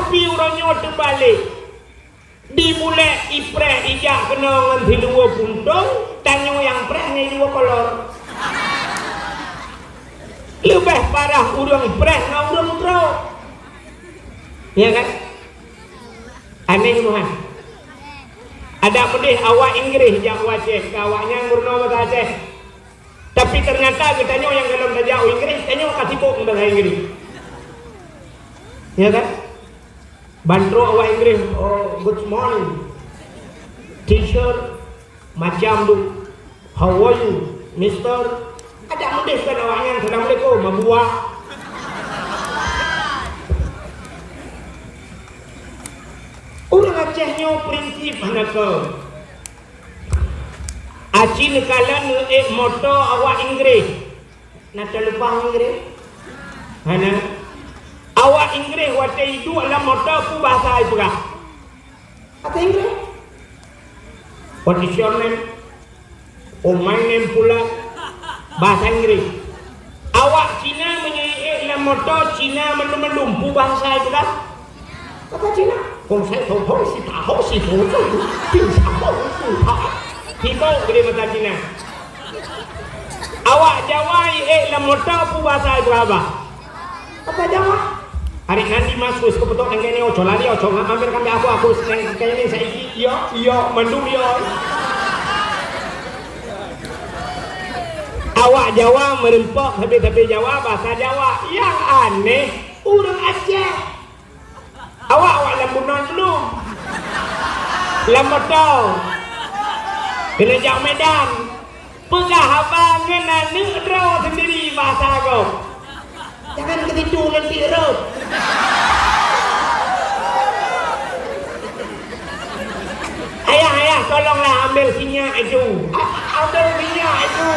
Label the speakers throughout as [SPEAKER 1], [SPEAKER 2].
[SPEAKER 1] Tapi orangnya terbalik. Dimulai ipreh ijak kena nganti dua puntung, tanya yang preh ni dua kolor. Lebih parah orang preh dengan orang teruk. Ya kan? Aneh Tuhan. Ada pedih awak Inggris jak Aceh, awaknya ngurno bahasa Aceh. Tapi ternyata katanya yang dalam saja Inggris, tanya kasih kok bahasa Inggris. Ya kan? Bandro awak Inggris, oh good morning. Teacher, macam tu. How are you, Mister? Ada pedih kan awaknya, Assalamualaikum, mabuah. Orang Acehnya prinsip anak kau. Aceh nekalan motor awak Inggris. Nak terlupa Inggris? Mana? Awak Inggris waktu itu adalah motor pun bahasa itu kah? Kata Inggris? What is your name? Oh my name pula bahasa Inggris. Awak Cina menyediakan dalam motor Cina melum-melum pun bahasa itu kah? Kata Cina? Kong saya tahu si tahu si tahu tu, tinggal tahu tu tak. Kita boleh bahasa Cina. Awak Jawa dalam motor pun bahasa itu apa? Kata Jawa. Hari nanti masuk ke betul dengan ni ojo lari ojo ngambil kami aku kayak ni saya iya mendung iya. Awak Jawa merempok tapi Jawa bahasa Jawa yang aneh orang Aceh. Awak lambunan belum? Lambatau. Kena jauh Medan. Pegah abang kena negara sendiri bahasa kau. Jangan ketidu nanti roh. Ayah, tolonglah ambil minyak itu. Ambil minyak itu.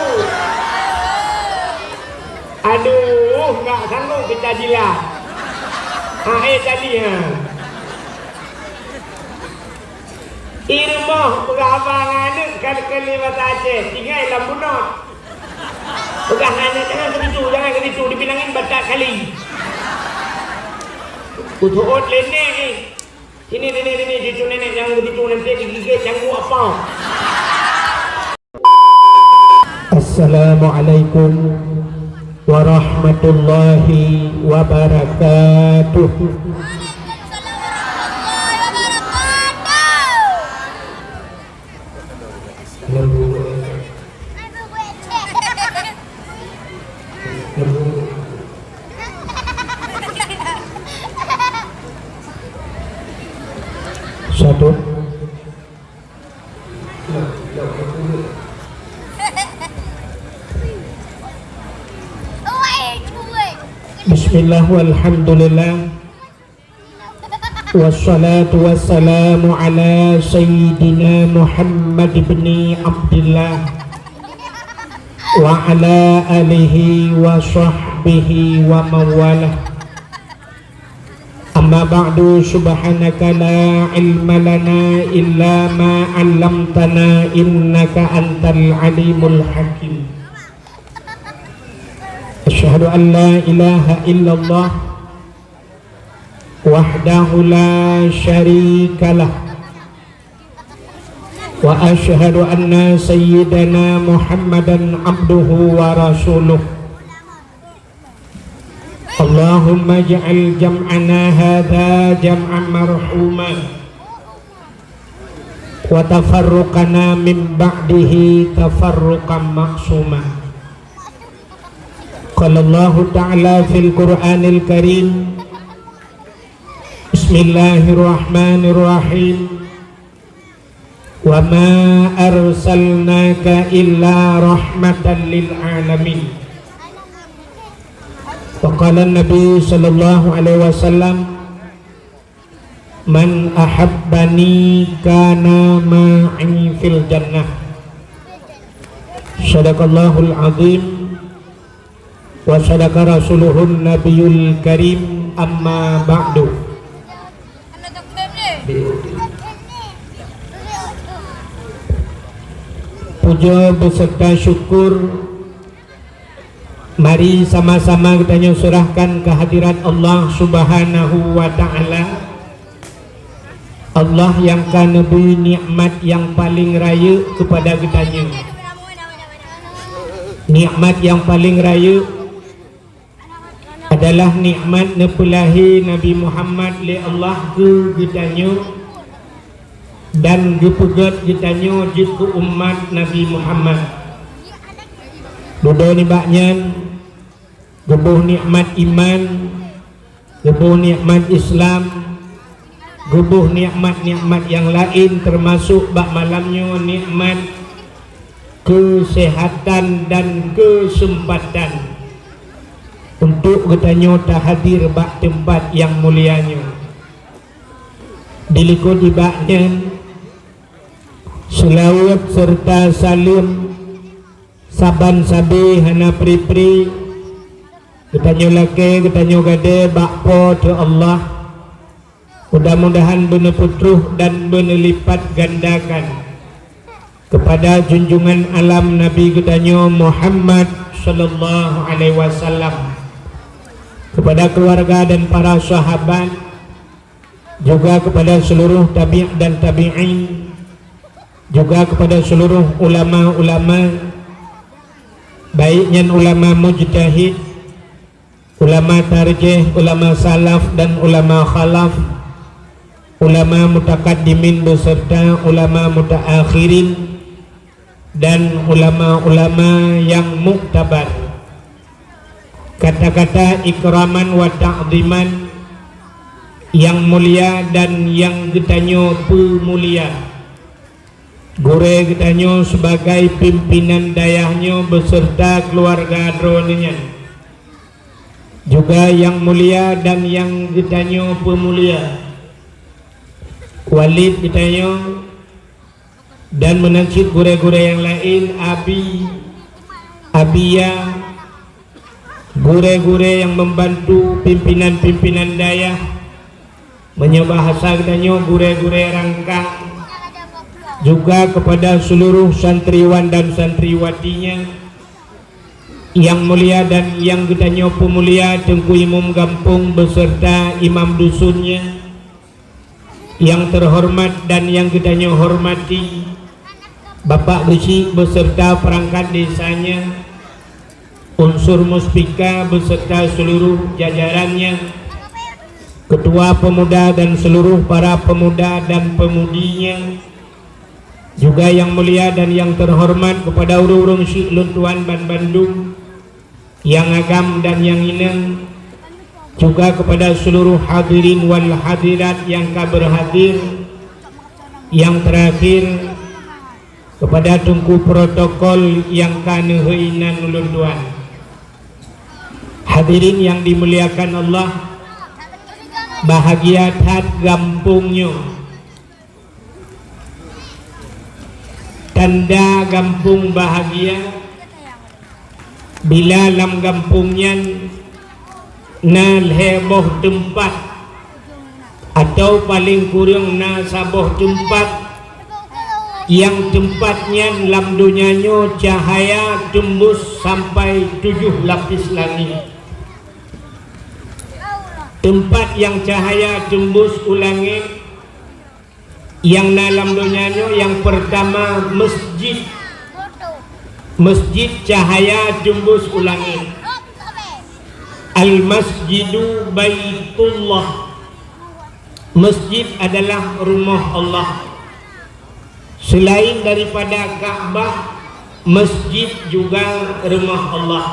[SPEAKER 1] Aduh, enggak sanggup kita jilat. Tadi Irmah pengabangan kali bahasa Aceh tinggal dalam bunot. Pegangan jangan ketidu dibilangin batak kali. Kutuot lenek Sini cucu nenek jangan ketidu nanti digigit canggu apa.
[SPEAKER 2] Assalamualaikum warahmatullahi wabarakatuh. Satu. Bismillah walhamdulillah wassalatu wassalamu ala sayyidina Muhammad ibn Abdullah wa ala alihi wa sahbihi wa mawalah. Amma ba'du, subhanaka la ilma lana illa ma 'allamtana innaka antal alimul hakim. Asyhadu an la ilaha illallah wahdahu la syarikalah wa asyhadu anna sayyidana Muhammadan abduhu wa rasuluh. Allahumma ja'al jam'ana hadha jam'an marhuma wa tafarruqana min ba'dihi tafarruqan maksuma. Qala Allah ta'ala fil Qur'anil Karim, Bismillahirrahmanirrahim, wa ma arsalnaka illa rahmatan lil alamin. Wa qala Nabi sallallahu alaihi wasallam, man ahabbani kana ma'i fil jannah. Sadaqallahul azim wa sadaqa rasuluhun nabiyul karim, amma ba'du. Puja beserta syukur mari sama-sama kita nyusurahkan kehadiran Allah subhanahu wa ta'ala Allah yang kana beri nikmat yang paling raya kepada kitanya. Nikmat yang paling raya adalah nikmat nepelahi Nabi Muhammad li Allah ke kitanya dan gepegat kitanya ke umat Nabi Muhammad. Dodo ni baknyan gebuh nikmat iman, gebuh nikmat Islam, gebuh nikmat-nikmat yang lain, termasuk bak malamnya nikmat kesehatan dan kesempatan untuk katanya hadir bak tempat yang mulianya. Diliko di baknya selawat serta salim saban sabi hana pri-pri katanya laki katanya gade bakpo tu Allah. Mudah-mudahan benar putruh dan benar lipat gandakan kepada junjungan alam Nabi katanya Muhammad sallallahu alaihi wasallam, kepada keluarga dan para sahabat, juga kepada seluruh tabi' dan tabi'in, juga kepada seluruh ulama-ulama, baiknya ulama mujtahid, ulama tarjih, ulama salaf dan ulama khalaf, ulama mutakaddimin beserta ulama mutaakhirin, dan ulama-ulama yang muktabar. Kata-kata ikraman wa ta'ziman yang mulia dan yang getanyo pemulia. Gure getanyo sebagai pimpinan dayahnya beserta keluarga dronenya, juga yang mulia dan yang getanyo pemulia. Walid getanyo dan menangkit gure-gure yang lain, abi, abia, gure-gure yang membantu pimpinan-pimpinan dayah, menyebahasa getanyo gure-gure rangkang, juga kepada seluruh santriwan dan santriwatinya yang mulia dan yang getanyo pemulia, Tengku Imam Gampung beserta imam dusunnya yang terhormat dan yang getanyo hormati, Bapak Besi beserta perangkat desanya, unsur muspika beserta seluruh jajarannya, ketua pemuda dan seluruh para pemuda dan pemudinya, juga yang mulia dan yang terhormat kepada urung-urung Syekh Luntuan Ban Bandung, yang agam dan yang ineng, juga kepada seluruh hadirin wal hadirat yang berhadir. Yang terakhir kepada tungku protokol yang kana heuinan ulun tuan. Hadirin yang dimuliakan Allah, bahagia tat gampungnya, tanda gampung bahagia bila lam gampungnya na heboh tempat atau paling kurang na saboh tempat yang tempatnya lam dunianya cahaya tembus sampai 7 lapis langit. Tempat yang cahaya tembus ulangit yang dalam dunianya yang pertama masjid, masjid cahaya tembus ulangit. Al-masjidu baitullah, masjid adalah rumah Allah. Selain daripada Ka'bah, masjid juga rumah Allah.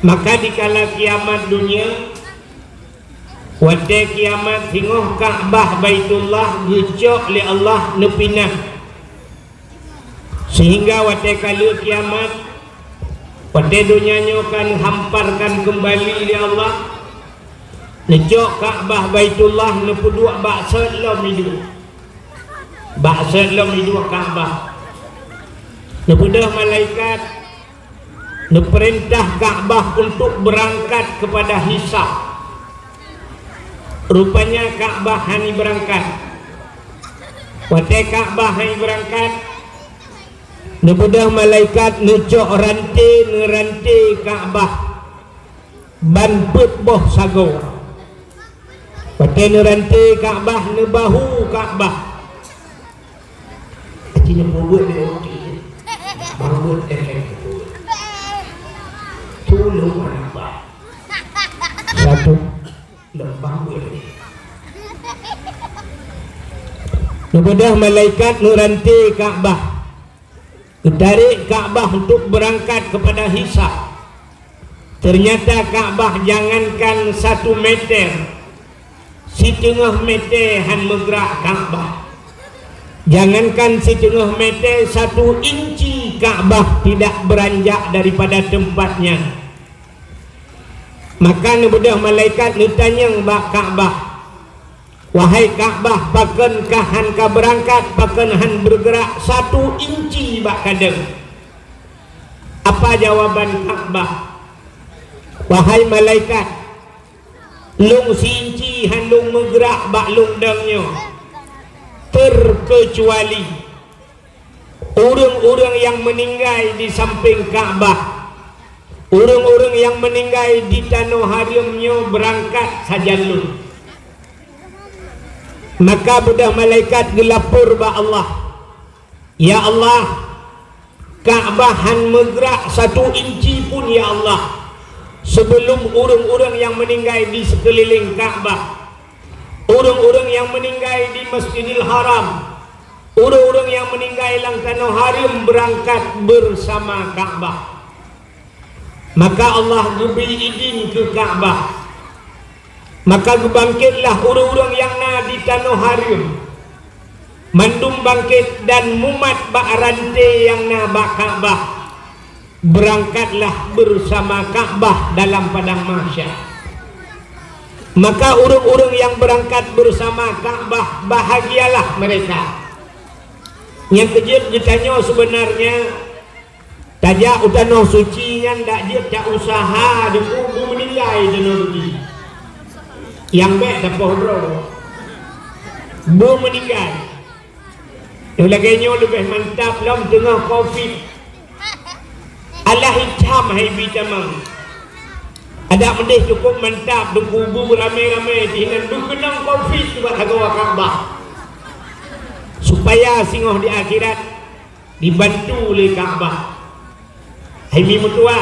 [SPEAKER 2] Maka dikala kiamat dunia, wadai kiamat hingoh Ka'bah baitullah gecok li Allah nepinah, sehingga wadai kala kiamat pada dunianya kan hamparkan kembali oleh Allah. Nejok Ka'bah baitullah nepuduk baksa lam hidup, baksa lam hidup Ka'bah. Nepudah malaikat neperintah Ka'bah untuk berangkat kepada hisab. Rupanya Ka'bah hani berangkat. Pada Ka'bah hani berangkat, nebudah malaikat necok rantai Ka'bah ban put boh sago. Pakai nerantai Kaabah, nebahu Kaabah. Cina buat dia okey. Bangun efek itu. Tolong apa? Satu lembang boleh. Kepada malaikat nerantai Kaabah. Tarik Kaabah untuk berangkat kepada hisab. Ternyata Kaabah jangankan 1 meter, setengah meter han bergerak Kaabah. Jangankan setengah meter, 1 inci Kaabah tidak beranjak daripada tempatnya. Maka kepada malaikat ditanya bak Kaabah, wahai Kaabah, pakankah han ka berangkat, pakan han bergerak 1 inci bak kadang? Apa jawaban Kaabah? Wahai malaikat, lung sinci han lung bergerak bak lungdangnya, terkecuali orang-orang yang meninggal di samping Kaabah, orang-orang yang meninggal di tanah haramnya berangkat saja lung. Maka budak malaikat gelapur ba Allah, ya Allah, Kaabah han bergerak 1 inci pun ya Allah, sebelum orang-orang yang meninggal di sekeliling Kaabah, orang-orang yang meninggal di Masjidil Haram, orang-orang yang meninggal dalam tanah haram berangkat bersama Kaabah. Maka Allah beri izin ke Kaabah, maka bangkitlah orang-orang yang na di tanah haram, mandum bangkit dan mumat bak rantai yang na bak Kaabah, berangkatlah bersama Kaabah dalam padang mahsyar. Maka orang-orang yang berangkat bersama Kaabah bahagialah mereka. Yang kejut ditanya sebenarnya tajak utanah suci yang tak jut tak usaha de kubu meninggal de rugi. Yang baik tak pohdro. Bu meninggal. Yang laganya lebih mantap dalam tengah Covid. Allah hitam hai bitamang. Ada mendih cukup mantap di kubu ramai-ramai dengan dukenang Covid buat agawa Kaabah. Supaya singoh di akhirat dibantu oleh Kaabah. Hai mi mutua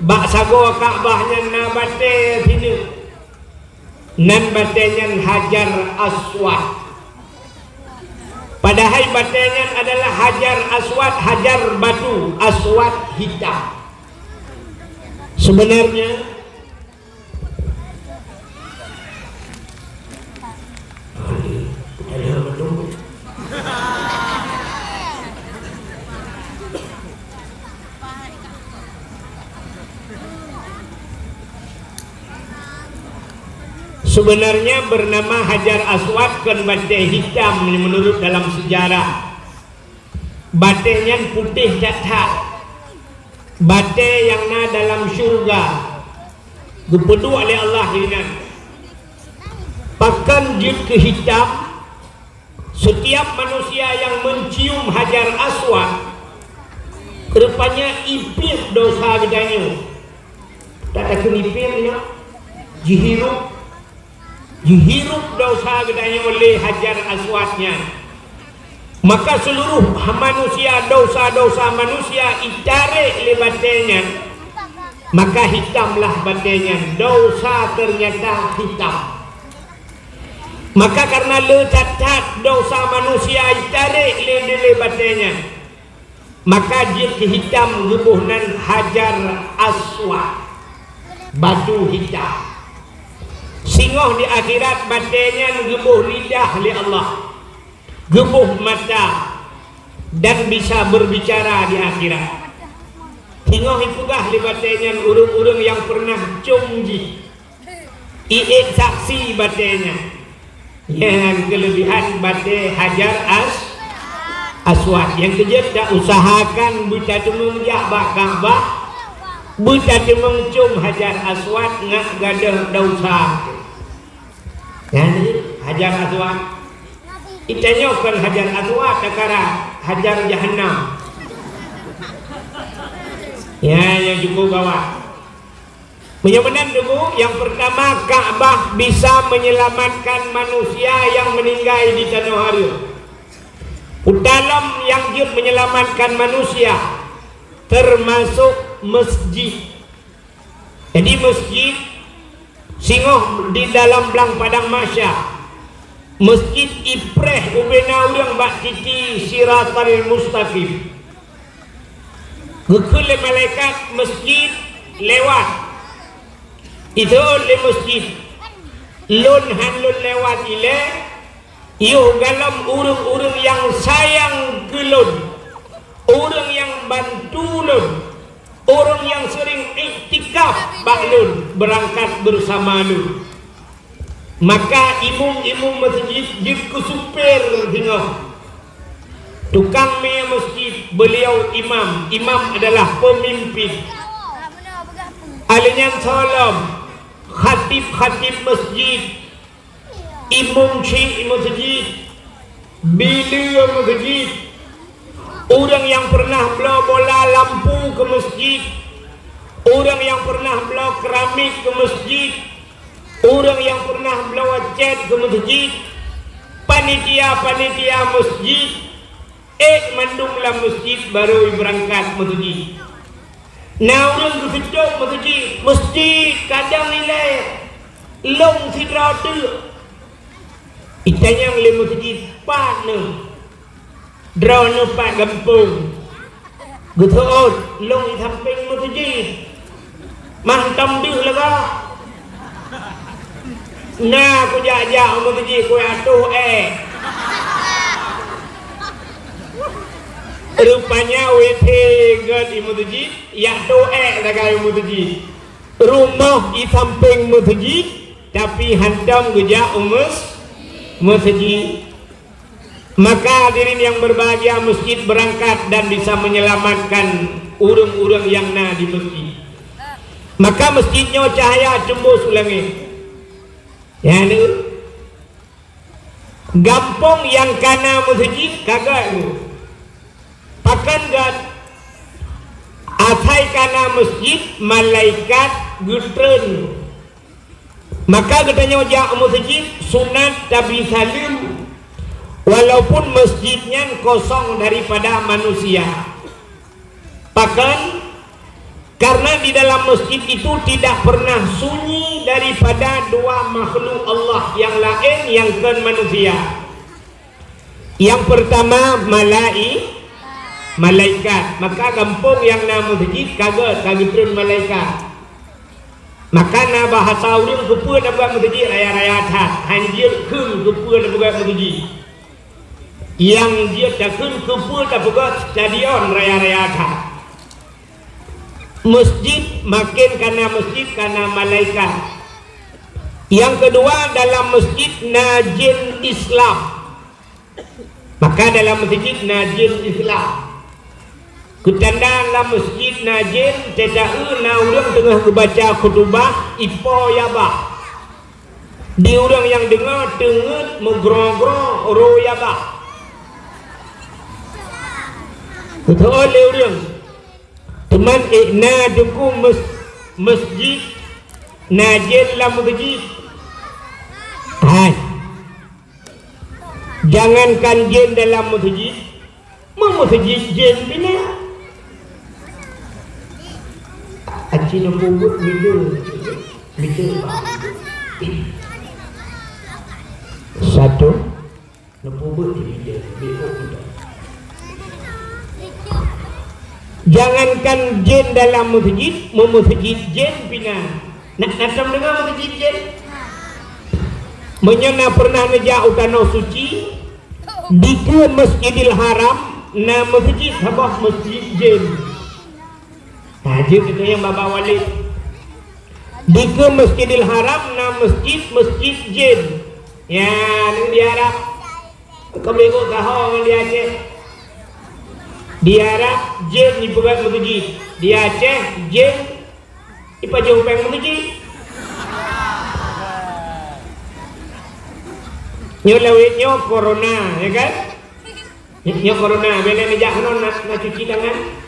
[SPEAKER 2] bak sago Kaabahnya na bate sini. Nan batenya Hajar Aswad. Padahal batenya adalah Hajar Aswad, hajar batu, aswad hitam. Sebenarnya sebenarnya bernama Hajar Aswad kan bate hitam menurut dalam sejarah. Batenya putih cacat. Bate yang na dalam syurga dipedu oleh Allah dengan pakan jid ke hitam. Setiap manusia yang mencium Hajar Aswad rupanya ipir dosa gedanya. Tak ada kenipirnya dihirup dosa gedanya oleh Hajar Aswadnya. Maka seluruh manusia, dosa-dosa manusia ditarik oleh batenya. Maka hitamlah batenya. Dosa ternyata hitam. Maka karena lecacat dosa manusia ditarik oleh batenya, maka jid hitam gebuhnan Hajar Aswad, batu hitam. Singoh di akhirat batenya gebuh lidah oleh Allah, gebuh mata, dan bisa berbicara di akhirat. Singoh ipugah di batenya urung-urung yang pernah cumji iik saksi batenya. Yang kelebihan bate Hajar Aswad yang kejut dah usahakan buta temengjak bak Kaabah, buta temengcum Hajar Aswad ngak gadah dosa. Yani Hajar Aswad itanyokan Hajar Aswad takara Hajar Jahannam. Ya yang cukup bawa Menyamanan dulu, yang pertama Ka'bah bisa menyelamatkan manusia yang meninggal di tanah haru. Dalam yang dia menyelamatkan manusia termasuk masjid. Jadi masjid singoh di dalam belang padang Masya. Masjid ipreh ubena urang bak titi siratal mustaqim. Gukul malaikat masjid lewat. Itu le masjid lun hanlun lewat ile yuh galam urung-urung yang sayang gelun, urung yang bantu lun, orang yang sering iktikaf baklun berangkat bersama lun. Maka imum-imum masjid jika supir tengok tukang me masjid, beliau imam. Imam adalah pemimpin. Alinyan salam khatib masjid, imam syekh masjid, bila masjid, orang yang pernah bawa bola lampu ke masjid, orang yang pernah bawa keramik ke masjid, orang yang pernah bawa cat ke masjid, panitia masjid, mandunglah masjid baru berangkat masjid. Nah orang berhidup masjid kadang nilai long sidra tu itanya oleh masjid pana drone pak gampung gutot long di samping masjid mantam dia laga. Nah aku jajak masjid ku atuh rupanya wetega di masjid ya doa lagai masjid, rumah di samping masjid tapi hantam gejak masjid. Maka hadirin yang berbahagia, masjid berangkat dan bisa menyelamatkan urang-urang yang na di masjid. Maka masjidnya cahaya cembus ulangi ya ni gampong yang kana masjid kagak lu pakan gad atai kana masjid malaikat gutren. Maka katanya jak masjid sunat tapi salim walaupun masjidnya kosong daripada manusia. Pakan karena di dalam masjid itu tidak pernah sunyi daripada dua makhluk Allah yang lain yang kan manusia. Yang pertama malaikat. Maka kampung yang nama masjid kagak turun malaikat. Maka na bahasa urang kepua na buat masjid raya-raya tak hanjir keung kepua na buat masjid. Yang dia tak keung kepua na buat stadion raya-raya tak. Masjid makin karena masjid karena malaikat. Yang kedua dalam masjid najin Islam. Maka dalam masjid najin Islam. Kutanda dalam masjid najin tedau na urang tengah membaca khutbah ipo yabah. Di urang yang dengar tengut menggro-gro ro yabah. Betul oleh urang. Teman na duku masjid najin dalam masjid. Hai. Jangankan jin dalam masjid, masjid jin bina. Acina pubut bidul satu nepubut di bidul. Jangankan jin dalam masjid jin bina. Nak dengar masjid jin? Menyana pernah nejak utano suci di ke Masjidil Haram na masjid habah masjid jin. Haji kita yang baba wali di ke Masjidil Haram na masjid jin. Ya nang diharap kebego kahong di Aceh. Diharap jin di buat masjid. Di Aceh jin ipajau peng masjid. Nyolawitnya corona, ya kan? Nyo corona, bila nejak non nak cuci tangan.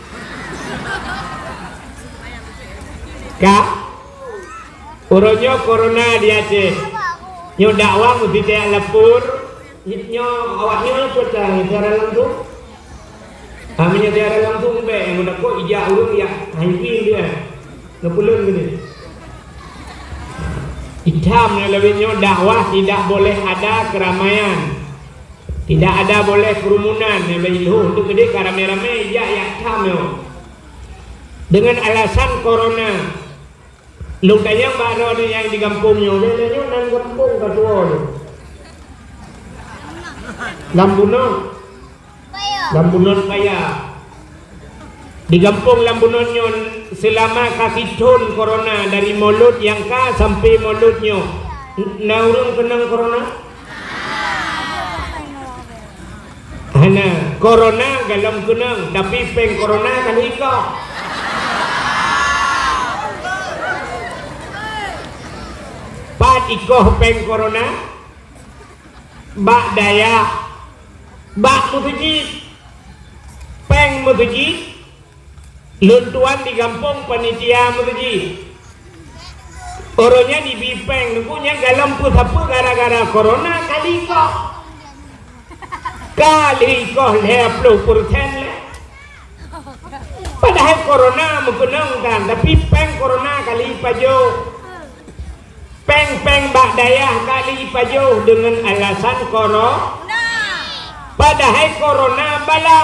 [SPEAKER 2] Kak, Uronyo corona di Aceh. Nyo dakwah mesti dia lapor. Nyo awaknya lapor tang cara langsung. Kami tiara langsung be yang udah kok ijak urung ya hampir dia. Ngepulun gini. Hitam lebihnya dakwah tidak boleh ada keramaian. Tidak ada boleh kerumunan. Lebih untuk gede rame-rame ya hitam yo. Dengan alasan corona. Lukanya baru yang di kampungnya, belanya nang kampung katuan. Lambunon kaya. Di kampung Lambunonnya selama kaki ton corona dari mulut yang ka sampai mulutnya. Naurung kenang corona? Hana corona galam kenang, tapi peng corona kan iko. Pat ikoh peng corona bak daya bak mutujit peng mutujit luntuan di kampung panitia mutujit orangnya di bipeng nunggunya galam put apa gara-gara corona kali koh leplo purten le padahal corona menggunang kan tapi peng corona kali pajo peng bak daya kali pajo dengan alasan corona. Padahal corona bala.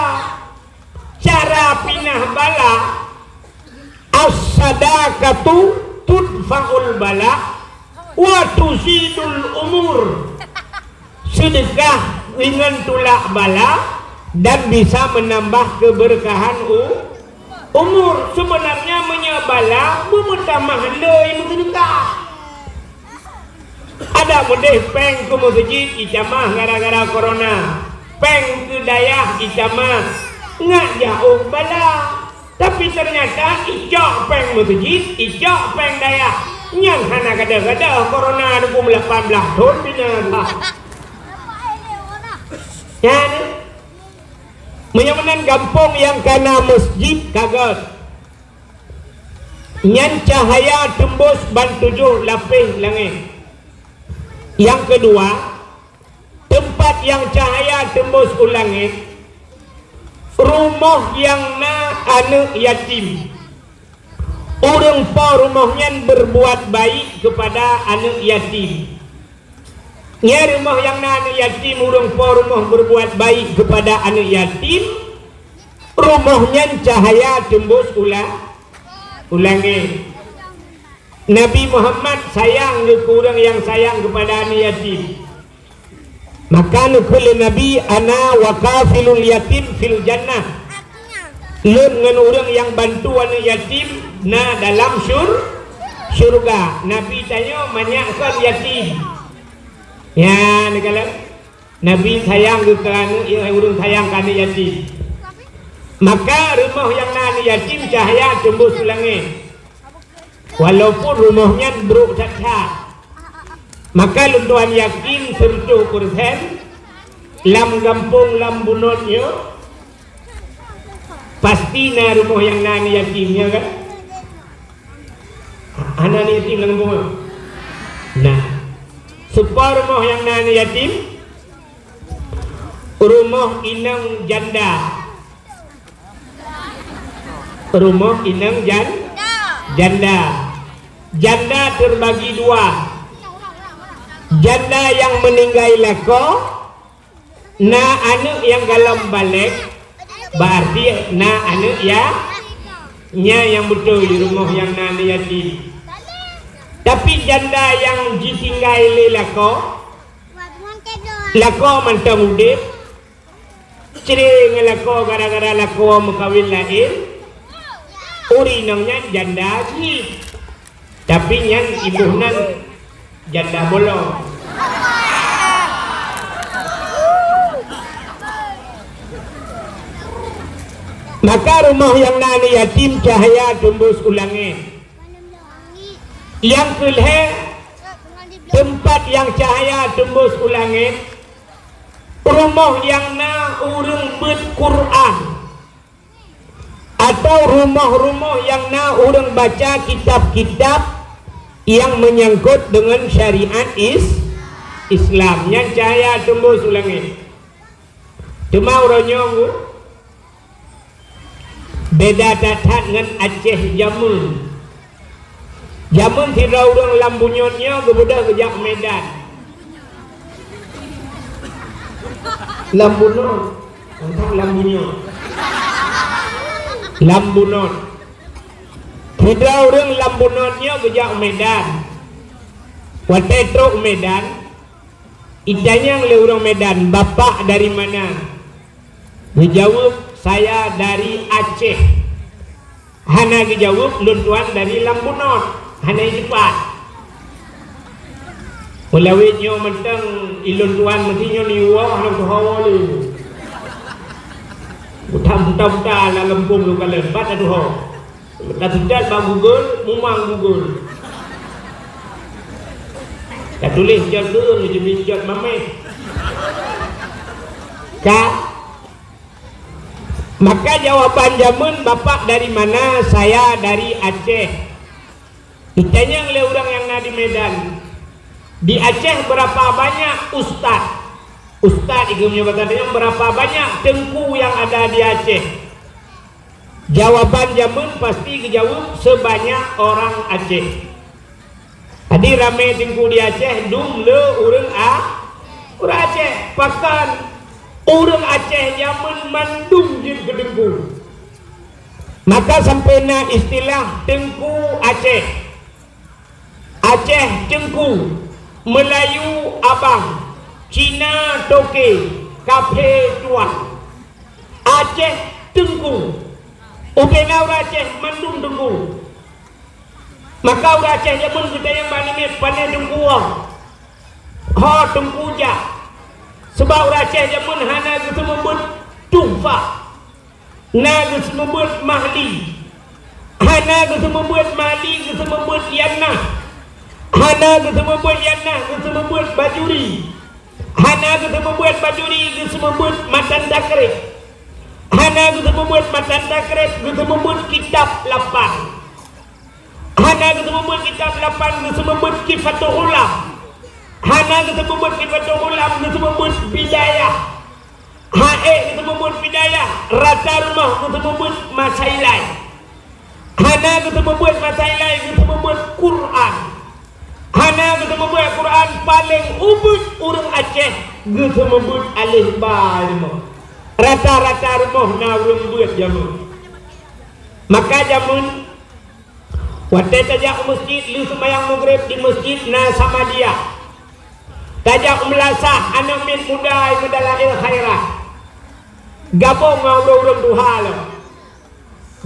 [SPEAKER 2] Cara pinah bala. As-sadaqatu tudfa'ul bala wa tusidul umur. Sedekah dengan tulak bala dan bisa menambah keberkahan umur. Sebenarnya menyabala memutamah lei sedekah. Ada modeh peng ke masjid ijamah gara-gara corona. Peng ke dayah ijamah ngak jauh bala. Tapi ternyata ijak peng masjid, ijak peng dayah. Yang hana kada-kada corona 2018 tahun bina. Ya ni. Menyamanan kampung yang kana masjid kaget. Nyan cahaya tembus ban 7 lapis langit. Yang kedua, tempat yang cahaya tembus ulangit, rumah yang na anak yatim. Orang pa rumahnya berbuat baik kepada anak yatim. Nya rumah yang na anak yatim, orang pa rumah berbuat baik kepada anak yatim. Rumahnya cahaya tembus ulangit. Nabi Muhammad sayang ke orang yang sayang kepada anak yatim. Maka nukul Nabi ana wakafilul yatim fil jannah. Lun dengan orang yang bantu anak yatim na dalam syurga. Nabi tanya manyakan yatim. Ya, kalau Nabi sayang ke anak orang sayang ke anak yatim. Maka rumah yang anak yatim cahaya tembus langit. Walaupun rumahnya buruk cacat, maka luntuan yakin 100% lam kampung Lambunonnya pasti na rumah yang nani yatimnya kan? Anak yatim Lambungan. Nah, supaya rumah yang nani yatim, rumah inang janda, rumah inang janda terbagi dua. Janda yang meninggal lako na anak yang galam balik berarti na anak ya nya yang betul di rumah yang nani yatim. Tapi janda yang ditinggal lako mantang udip cering lako gara-gara lako mekawin lain urinangnya janda sih, tapi yang ibunan janda bolong. Maka rumah yang nani yatim cahaya tembus ulangit. Yang kedua, tempat yang cahaya tembus ulangit, rumah yang na urang Quran. Atau rumah-rumah yang na orang baca kitab-kitab yang menyangkut dengan syariat Islam yang cahaya tembus ulangit. Cuma orangnya beda datat dengan Aceh Jamun. Jamun tidak orang lambunyotnya kemudian kejak Medan. Lambunot, tentang lambunyot. Lambunot. Tidak orang lambunotnya kejak Medan. Watetro Medan. Idanya oleh orang Medan. Bapak dari mana? Dijawab, saya dari Aceh. Hana dijawab, luntuan dari Lambunot. Hana cepat. Mulawitnya mentang ilun tuan mestinya niwa hana tuhawa lu. Buta-buta la lempung lu kalen bat aduh. Dah sudah bang Google, mumang Google. Dah tulis jod lu jadi jod mameh. Maka jawaban Jamun, bapak dari mana? Saya dari Aceh. Ditanya oleh orang yang ada di Medan, di Aceh berapa banyak ustaz? Ustaz itu menyebutkan berapa banyak tengku yang ada di Aceh? Jawaban Jamun pasti dijawab sebanyak orang Aceh. Tadi ramai tengku di Aceh, dum le orang Aceh, bahkan orang Aceh Jamun mandum jin ke tengku. Maka sampai na istilah tengku Aceh. Aceh Tengku, Melayu Abang, Cina Toke, Kafe Tuan. Aceh Tengku, Upena orang Aceh mandum Tengku. Maka orang Aceh Jamun kita yang bandingin pandai Tengku ha Tengku je. Sebab orang Aceh Jamun hana kita membut tumfa, na kita membut mahli, hana kita membut mahli, kita membut yanah. Hana kita membuat yanah, kita membuat bajuri. Hana kita membuat bajuri, kita membuat matan takrib. Hana kita membuat matan takrib, kita membuat kitab lapan. Hana kita membuat kitab lapan, kita membuat kifatul ulam. Hana kita membuat kifatul ulam, kita membuat bidayah. Hae kita membuat bidayah. Rata rumah kita membuat masailai. Hana kita membuat masailai, kita membuat Quran. Hana kita membuat Quran paling ubud orang Aceh, kita membuat alif ba lima. Rata-rata rumah na orang buat Jamun. Maka Jamun waktu tajak masjid, lu sembahyang maghrib di masjid na sama dia. Tajak melasah anak min muda medalail khairat. Gabung dengan orang Tuhan lah.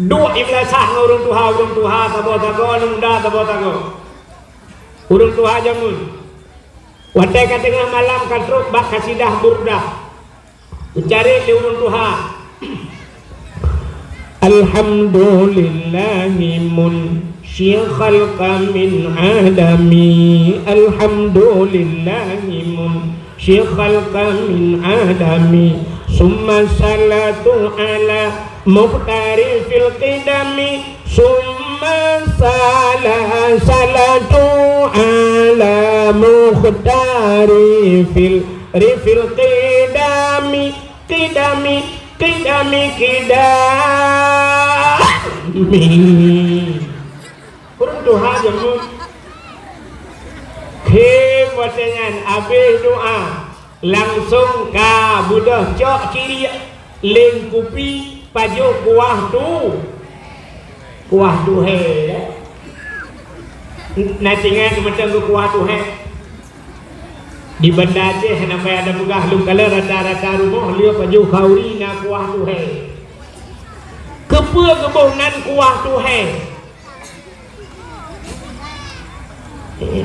[SPEAKER 2] Dua melasah dengan orang Tuhan tabo-tabo, muda tabo-tabo. Urung Tuhan Jamun. Watai ke tengah malam katruk bak kasidah burdah. Ucari di urung Tuhan. Alhamdulillahi munsyikhal min adami. Alhamdulillahi munsyikhal min adami. Summa salatu ala muqtari fil qidami. Summa salatu ala mukhtari fil qidami. Qidami kurang doa Jamun. Kemudian habis doa langsung ka budak cok ciri lengkupi pajo kuah tu he. Nanti ingat macam tu kuah tu he. Di Banda Aceh nampai ada bugah lu kala rata-rata rumah liu pajo kauri na kuah tu he. Kepa kebonan kuah tu he.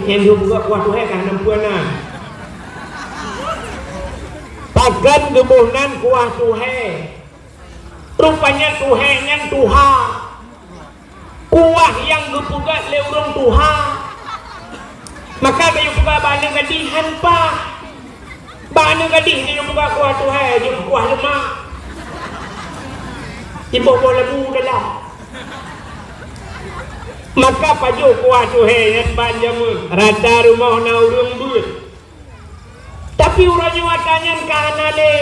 [SPEAKER 2] Yang dia buka kuah tu he kan nampuanan. Pagan kebonan kuah tu he. Rupanya tu he yang tuha. Kuah yang gepugat le urang tuha. Maka dia buka bana gadihan pa. Bana gadih dia buka kuah tu he, dia kuah lemak. Ibu bola bu dalam. maka paju kuat tu yang banjamun rata rumah na urung buat tapi urangnya watanya kahana le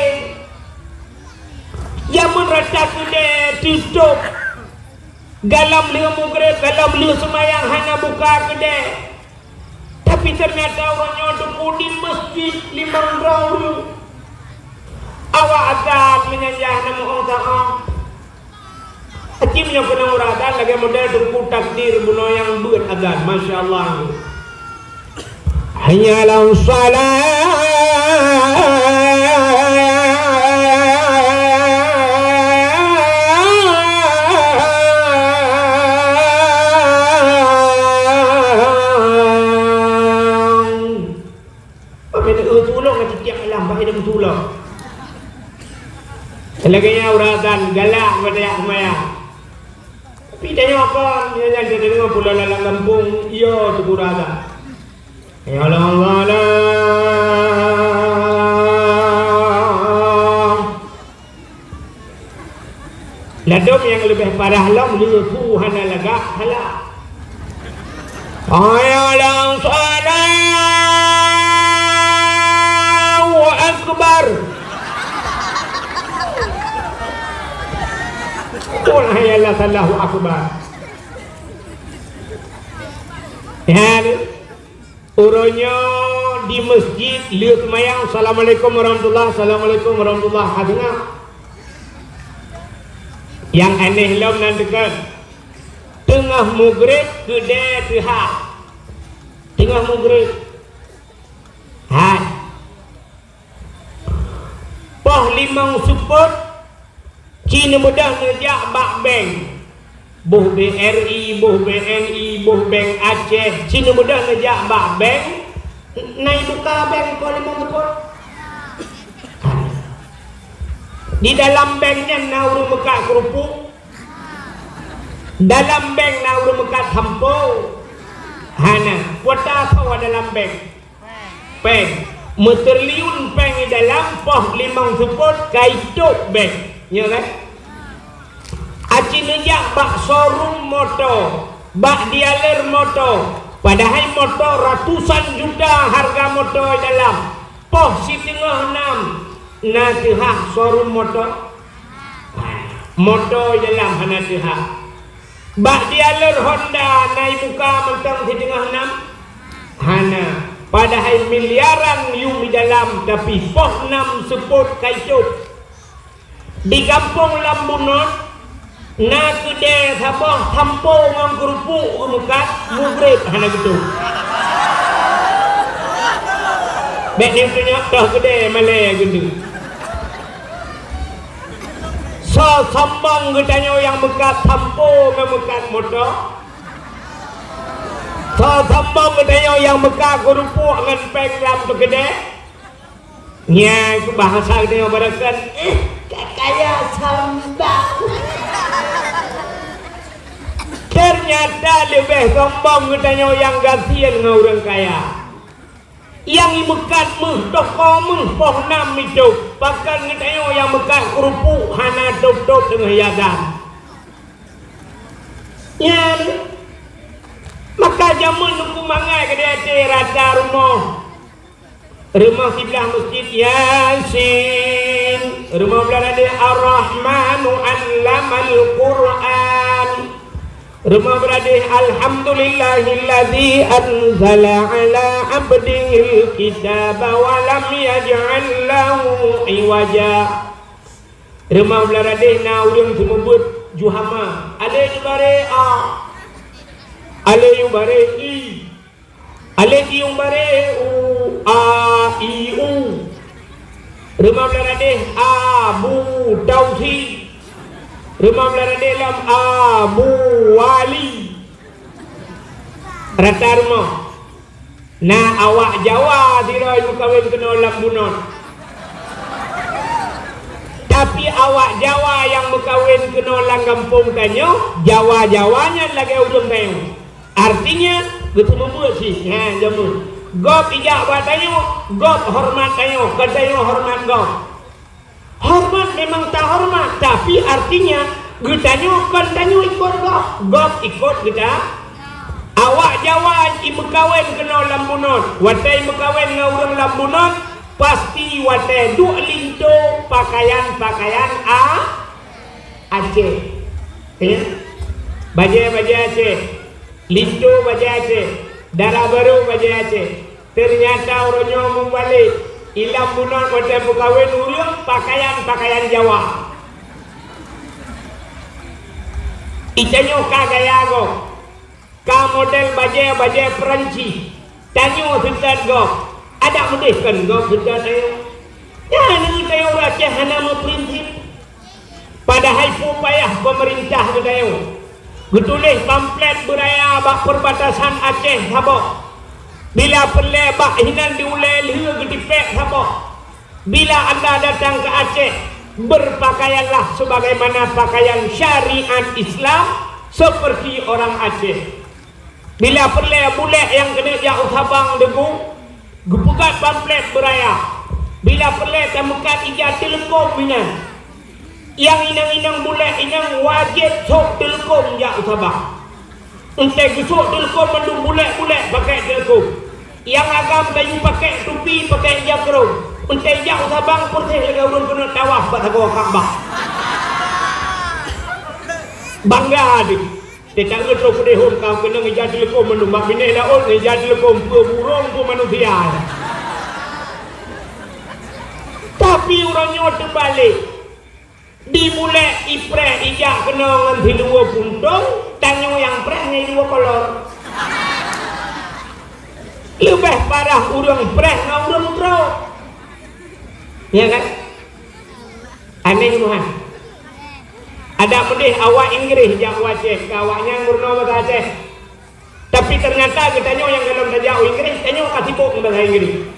[SPEAKER 2] jamun rata tu de tutup galam liu mugrib galam liu semayang hana buka kedai tapi ternyata orangnya duduk di masjid 5 tahun awak azan menyanjah nama Allah Ta'ala Hakimnya kena uradan lagi model duduk takdir buno yang buat azan Masya Allah hanya lau salat Selaganya uratan galak pada maya. Tapi tanya apa? Dia jangan dengar pula dalam kampung. Iya tu uratan. Ya Allah. Ladom yang lebih parah lam lepu hana lagak halak. Ayalah Allahu Akbar. Qul hayalah Allahu Akbar. Ya, urangnya di masjid lihat semayang Assalamualaikum warahmatullahi Assalamualaikum warahmatullahi hadina. Yang aneh lam nan dekat tengah maghrib kedai pihak tengah maghrib hai poh limang support Cina mudah ngejak bak bank boh BRI, boh BNI, boh bank Aceh Cina mudah ngejak bak bank naik buka bank poh limang support di dalam banknya nauru mekat kerupuk dalam bank nauru mekat hampo hana kuota apa dalam bank bank meterliun bank di dalam poh limang support kaituk bank ya kan aci nejak bak showroom motor bak dealer motor padahal motor ratusan juta harga motor dalam poh si tengah 6 natihah showroom motor dalam hana tihah bak dealer Honda naik buka mentang di tengah 6 hana padahal miliaran yung di dalam tapi poh 6 sebut kaituk di kampung Lambunon na kedai sabah tampo ngang kerupuk mukat mugrib hana gitu bek ni punya dah kedai malay gitu so sambang gedanya yang bekat tampo memekat motor so sambang gedanya yang bekat kerupuk dengan peng lam tu kedai nya ku bahasa dia barakan kaya sambang ternyata lebih sombong katanya yang gantian dengan orang kaya yang mekat toko poh 6 itu bahkan katanya yang mekat kerupuk hana top dengan yagan ya maka jaman nuku mangai ke dia rata rumah sebelah masjid Yasin rumah belah dia Ar-Rahmanu Allamal Quran rumah beradih Alhamdulillahilladzi anzala ala abdihil kitaba wa lam yaj'al lahu iwaja rumah beladih na urang semebut juhama ada yang bare a ada yang bare i ada yang bare u a i u rumah beladih abu tauhid rumah beladih dalam Abu Wali rata rumah nah awak Jawa tidak kawin kena Lambunon tapi awak Jawa yang berkawin kena lang kampung tanya Jawa-Jawanya lagi ujung tanya artinya betul membuat sih jamun gop ijak buat tanya gop hormat tanya katanya hormat gop hormat memang tak hormat tapi artinya kita kan tanya ikut gop ikut kita awak Jawa ibu kawin kena lambunot. Watai berkawin dengan orang lambunot, pasti watai duk linto pakaian-pakaian Aceh. Ya? Baju Aceh, linto baju Aceh, darah baru baju Aceh. Ternyata orangnya membalik ilam bunot watai berkawin orang pakaian-pakaian Jawa. Itanyo kagaya go. Ka model baju Perancis. Tanyo sudah go. Ada mudih kan go sudah tayo. Ya ni tayo rakyat hana mo prinsip. Padahal payah pemerintah tayo. Getulih pamflet beraya bak perbatasan Aceh sabok. Bila perle bak hinan diulai liu gedipek sabok. Bila anda datang ke Aceh, berpakaianlah sebagaimana pakaian syariat Islam seperti orang Aceh. Bila perle bulek yang kena jauh sabang degu, gepugat pamflet beraya. Bila perle temukan ijat telekom minang, yang inang-inang bulek inang wajib sok telekom jauh sabang. Entek gesok telekom mendung bulek-bulek pakai telekom. Yang agam kayu pakai tupi pakai jakro. Entek jauh sabang persih lega urun kena tawaf pada gua Kaabah. Bangga adik. Tidak ngerti kedehun kau kena ngejat telekom mendung mak bini laul ngejat telekom burung ku manusia. Tapi orangnya terbalik. Dimulai ipreh ijak kena nganti dua puntung, tanyo yang preh ngai dua kolor. Lebih parah urang preh ngai urang tro. Ya kan? Aneh Tuhan. Ada pedih awak Inggris jak Aceh, awaknya murno bahasa Aceh. Tapi ternyata kita yang dalam saja Inggris, tanya kasih bok bahasa Inggris.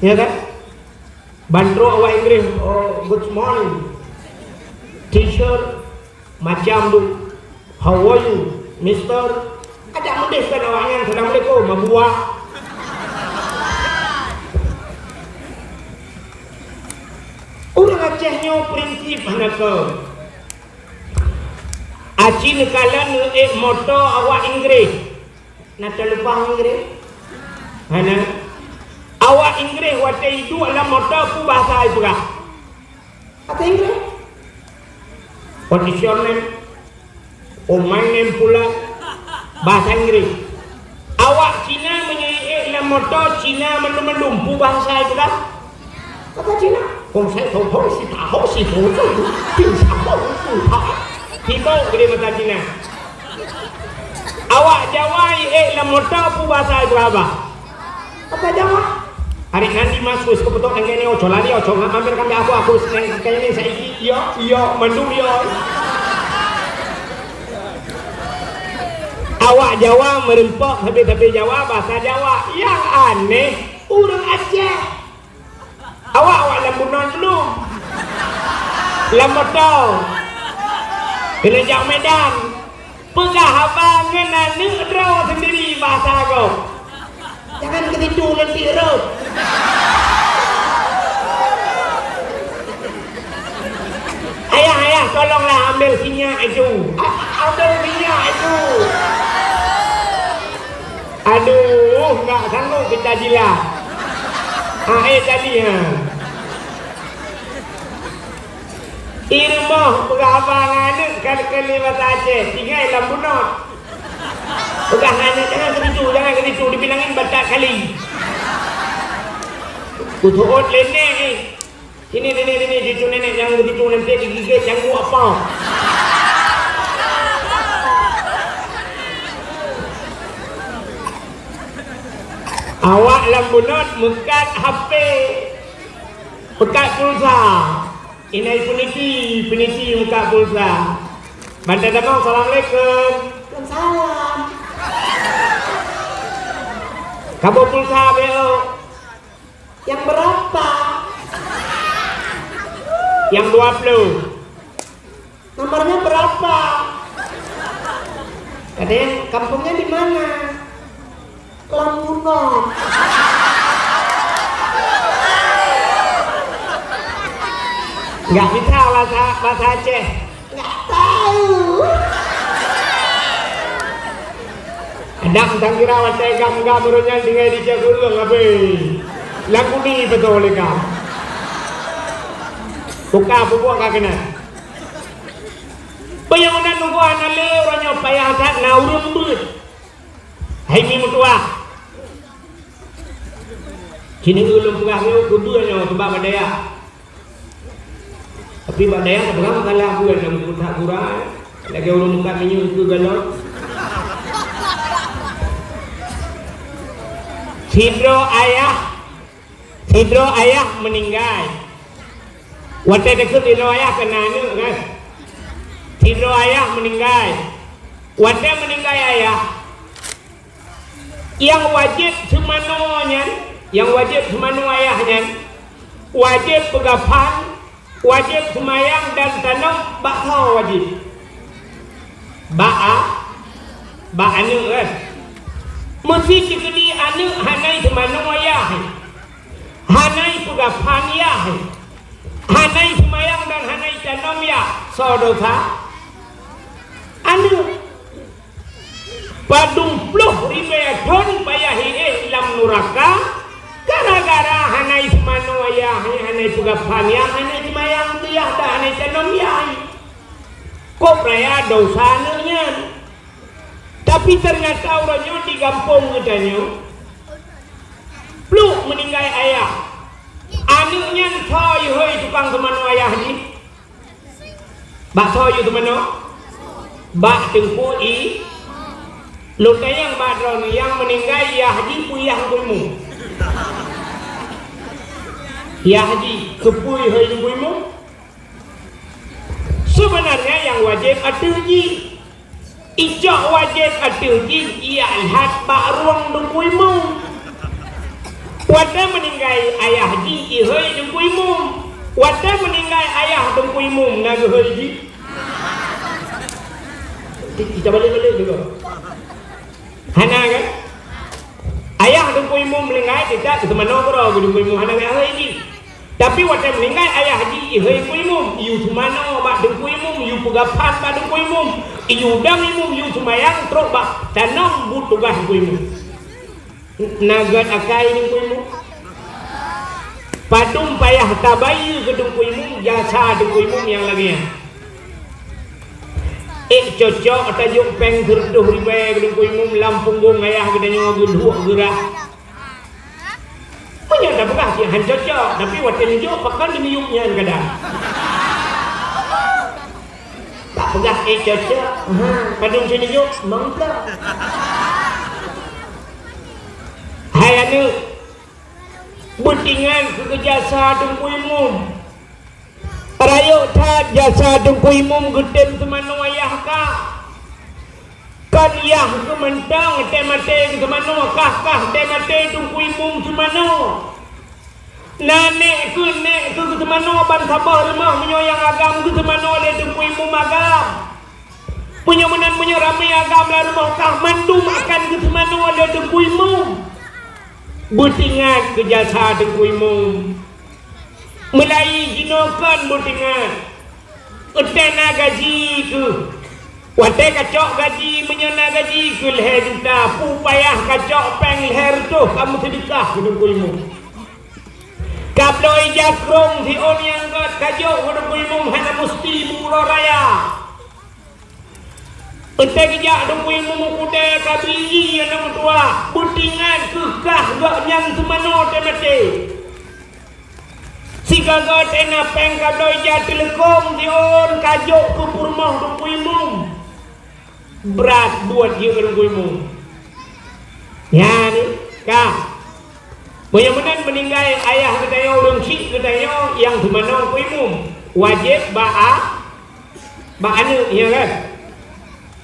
[SPEAKER 2] Ya kan? Bandro awak Inggris, oh good morning, teacher, macam tu, how are you, Mister? Ada pedih kan awaknya, Assalamualaikum, mabuah. Orang Acehnya prinsip hanaka. Aceh nekalan moto awak Inggris. Nak terlupa Inggris? Hana. Awak Inggris watai itu adalah moto pu bahasa itu kah? Kata Inggris? What is your name? Oh my name pula bahasa Inggris. Awak Cina menyanyi dalam moto Cina mendum-mendum pu bahasa itu kah? Kata Cina? Kong saya tahu si tahu si tahu tu, bisa tahu tu tahu. Kita boleh bahasa Cina. Awak Jawa dalam moto pu bahasa itu apa? Apa Jawa? Hari nanti masuk ke betul dengan ini ojo lari ojo ngambil kami aku seneng kayaknya saya iyo mendung iyo. Awak Jawa merempok tapi Jawa bahasa Jawa yang aneh orang Aceh. Awak lambunan belum? Lambotau. Kena jauh Medan. Pegah abang kena neutral sendiri bahasa kau. Jangan ketidu nanti roh. Ayah, tolonglah ambil sinyak itu. Ambil minyak itu. Aduh, enggak sanggup kita jilat. Tadi ha. Irmah pengabangan kali bahasa Aceh tinggal lambunot. Bukan hanya jangan ketidu dibilangin batak kali. Kutuot lenek ni. Sini cucu nenek jangan ketidu nanti digigit canggu apa. Awak lambunot mekat HP, mekat pulsa. Ini peniti mekat pulsa. Bantai damang, Assalamualaikum. Waalaikumsalam. Kamu pulsa beo? Yang berapa? Yang 20. Nomornya berapa? Kadang kampungnya di mana? Lambunan. Enggak bisa bahasa Aceh. Enggak tahu. Adak tang kira watai gam beronyan tinggal di Jakarta ngabe. Lagu ni betul lekam. Buka bubuak kena. Bayangan nunggu anale orangnya payah tak naurun but. Hai ni mutua. Kini ulung pegah kau kuduanya sebab badaya. Tapi badaya tak pernah kalah buat dalam kutak kurang. Lagi ulung muka minyak ke galon. Sidro ayah meninggal. Watai dekat sidro ayah kena ni kan. Sidro ayah meninggal. Watai meninggal ayah. Yang wajib semano ayahnya. Wajib pegapan, wajib semayang dan tanam bakau wajib. Anu kan. Mesti cikedi anu hanai semano ayah. Hanai pegapan ayah. Hanai semayang dan hanai tanam ya. Saudara. Anu padung pluh ribeton payahi ilam nuraka gara-gara hanai semano ayah hanai pegapan ya hanai semayang tu ya dah hanai tanam ya. Kok raya dosanya. Tapi ternyata orangnya di kampung katanya peluk meninggal ayah. Anaknya soy hoi tukang semano ayah ni. Bak soy semano. Bak tengkui. Luka yang badron yang meninggal ya haji puyah kuimu. Ya haji kepui hoi kuimu. Sebenarnya yang wajib atuji. Ijak wajib atuji ia lihat bak ruang dengkuimu. Wadah meninggal ayah ji ihoi dengkuimu. Wadah meninggal ayah dengkuimu naga hoi ji. Kita balik juga. Hana kan? Ayah dengkuimu meninggal tidak semana bro dengkuimu hana hoi ji. Tapi wadah meninggal ayah ji ihoi kuimu. Iu semana bak dengkuimu, iu pegapan bak dengkuimu. Iu dangimu, iu semayang terus bak tanam butugas kuimu. Nagat akai dengkuimu. Padum payah tabayu ke dengkuimu, jasa dengkuimu yang lagi. Cocok tajuk peng gerduh ribai ke dengkuimu lampung gong ayah gedanya geduk gerah. Punya dah bekas yang cocok, tapi waktu ni jauh pakai demiuknya kadang. Tak pegas cocok. Padung sini jauh mangkak. Hai anu butingan ke jasa dengkuimu. Rayuk tak jasa dengkuimu gedem semano ayah kah. Kan yah ke mentang temate ke semano kah temate dengkuimu semano. Nanek ke semano ban sabar rumah menyoyang agam ke semano le dengkuimu agam. Punya menan punya ramai agam la rumah kah mandum akan ke semano le dengkuimu. Butingan ke jasa dengkuimu. Mulai jinokan butingan. Utena gaji ke. Watai kacok gaji menyana gaji ke leher juta. Pupayah kacok peng leher tu kamu sedekah ke dengkuimu. Kabloi jakrong si on yang kacok ke dengkuimu hana musti mula raya. Entai kejak dengkuimu mukude kabiji yang nama tua. Butingan kekah gak yang semano temate. Si gagak tena peng kabloi jak telekom si on kacok ke purmah dengkuimu. Berat buat dia ke dengkuimu. Ya ni kah. Menyamanan meninggal ayah katanya orang syik katanya yang semana kuimu. Wajib anu ya kan.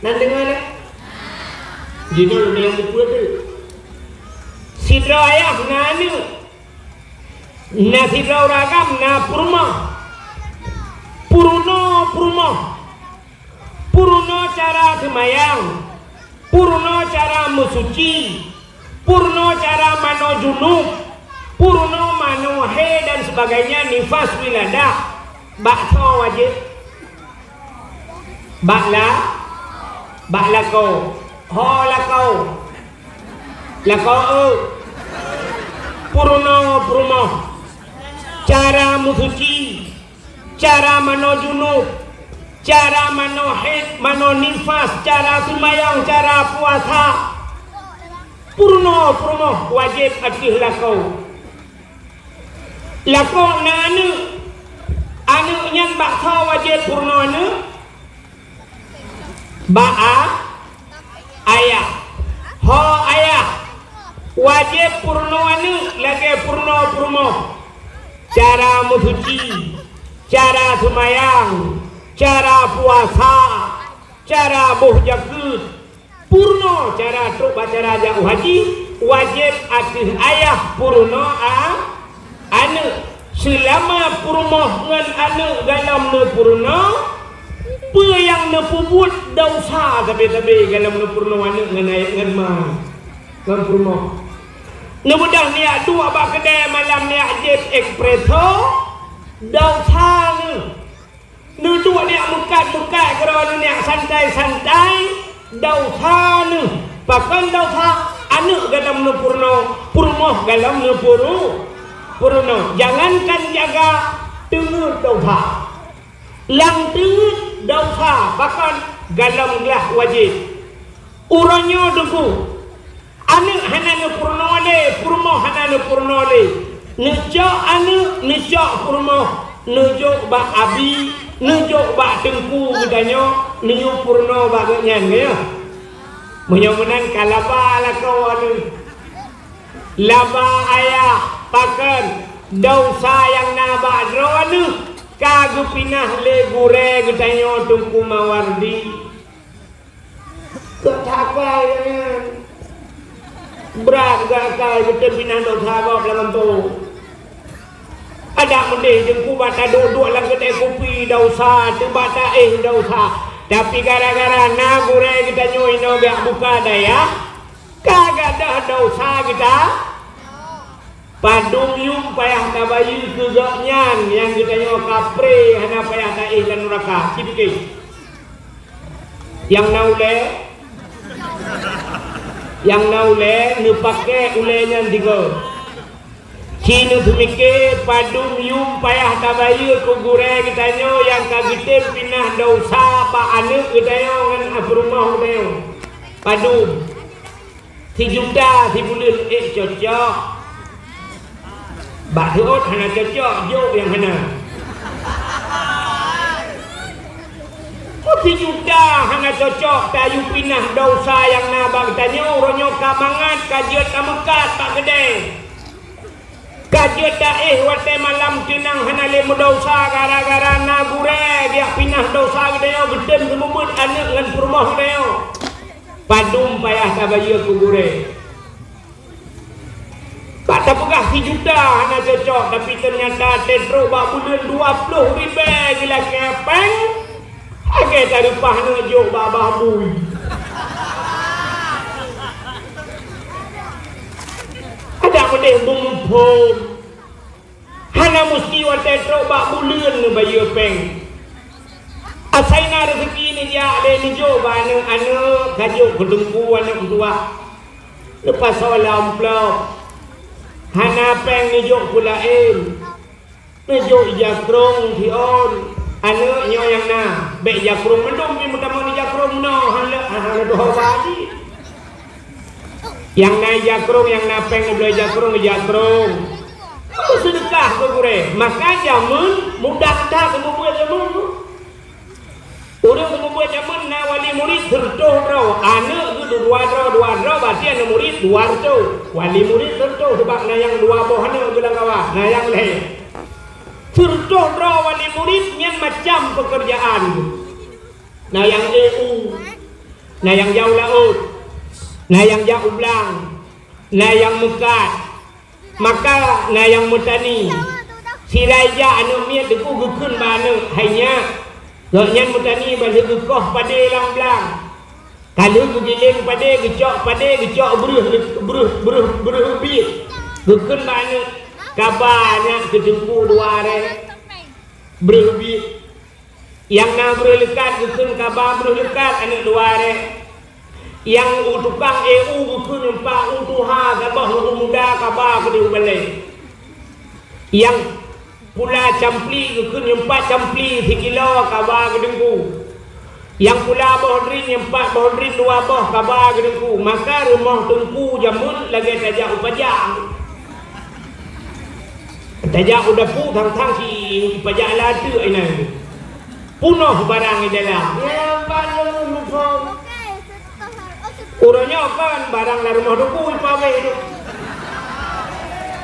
[SPEAKER 2] Nak dengar tak? Jadi ada yang berpuas tu. Sidra ayah na anu. Na sidra ragam na purma. Purno cara semayang. Purno cara musuci. Purno cara mano junub. Purno mano he dan sebagainya nifas wiladah. Bakso wajib. Bakla kau. Ho la kau. Lakau purno cara musuci, cara mano junub, cara mano haid, mano nifas, cara sumayang, cara puasa. Purno wajib atih lakau. Lakau na anu yang baksa wajib purno anu ayah ho ayah wajib purno anu lagi purno cara musuci, cara sumayang, cara puasa, cara buh jakut purno, cara truk bacara jauh haji wajib atih ayah purno anu selama purno ngan anu dalam ne purno pe yang ne pubut dosa tapi dalam ne purno anu ngan ayat ngan ma ngan purno ne mudah niat dua bak kedai malam niat jet espresso dosa ne dua niat mukat kerana niat santai dosa ne pakan dosa anu dalam ne purno dalam ne purno jangankan jaga tengah dosa lang tengah dosa bahkan galam gelah wajib uranyo duku anu hanane purno hanane purno le nejo anu nejo purno nejo ba abi nejo ba tengku gedanyo nejo purno ba nyan ya menyomenan kalaba lakau anu laba ayah pakan dosa yang nabak drone kagu pinah le gure getanyo tungku mawardi ketakai berat gakai betul pinah dosa bab dalam tu ada mendeh jengku bata duduk lang kedai kopi dosa tu bata dosa tapi gara-gara na gure getanyo ino biak buka daya kagak dah dosa kita padung yung payah nabayu kegaknyan yang kita nyawa kapre hana payah taih dan neraka sidikit yang naule nupake ulenya tiga sini tumike padung yung payah nabayu kugure kita nyawa yang kagitin pinah dosa pa anu kita nyawa ngan aprumah kita padung 1 juta 10 bulan cocok bak terut hana cocok jok yang hana 1 juta hana cocok tayu pinah dosa yang nabang tanya uronyo kamangan kajiat kamekat pak gede kajiat daih wate malam tinang hana lemu dosa gara-gara nagure dia pinah dosa gede geden semumut anak dengan perumah gede padum payah tabayu kugure kata pegah 1 juta hana cocok tapi ternyata tetro bak bulan 20 ribu gila kepeng agak tak rupah ngejok bak babui ada pedih bumpum hana mesti wa tetro bak bulan bayu peng asaina rezeki ni dia le ni jo bana anu kajuk kedengku anak tua lepas solam plok hana peng nijok pulain nijok jakrong thion anu nyo yang na be jakrong mendom pi mutama ni jakrong no hala doh wadi yang na jakrong yang na peng beli jakrong sedekah ke gure maka jamun mudah dah kamu buat jamun urang kamu buat jamun na wali murid tertuh ro anu tu dua ro berarti anu murid 200 wali murid tertuh sebab na yang 2 bohana bilang kawan na yang lain tertuh ro wali murid yang macam pekerjaan na yang EU na yang jauh laut na yang jauh belang na yang mekat maka na yang mutani si raja anu miat deku gukun bana hanya Gaknyan mutani balik gekoh pada lang belang. Kalau giling pada gecok beruh bit. Gukun mana kabarnya kedempu 2 hari. Beruh bit. Yang nak beruh lekat gukun kabar beruh lekat anak 2 hari.
[SPEAKER 1] yang tukang EU ku nyempak utuha kabah muda kabah ke balik yang pula campli ku nyempak campli 3 kilo kabah ke dengku yang pula bohdrin nyempak bohdrin 2 boh kabah ke dengku maka rumah tengku jamun lagi tajak upajang tajak udah pu thang si upajang ladu ini punuh barang di dalam ya barang lupa urangnya kan barang dari rumah duku pawe itu.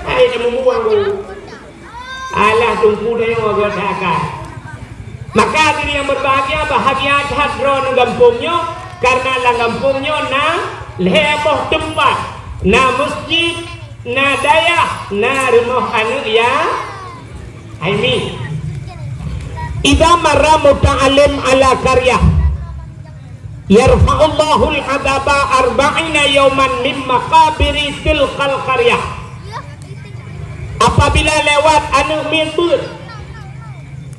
[SPEAKER 1] Ai dia membuang tu. Alah tungku dia yang agak. Maka diri yang berbahagia bahagia hadron kampungnya karena lang kampungnya na leboh tempat, na masjid, na daya, na rumah anu ya. Aimi. Idza marra muta'allim ala qaryah yarfa'ullahul adaba 40 yawman min maqabiri tilqal qaryah. Apabila lewat anu mimput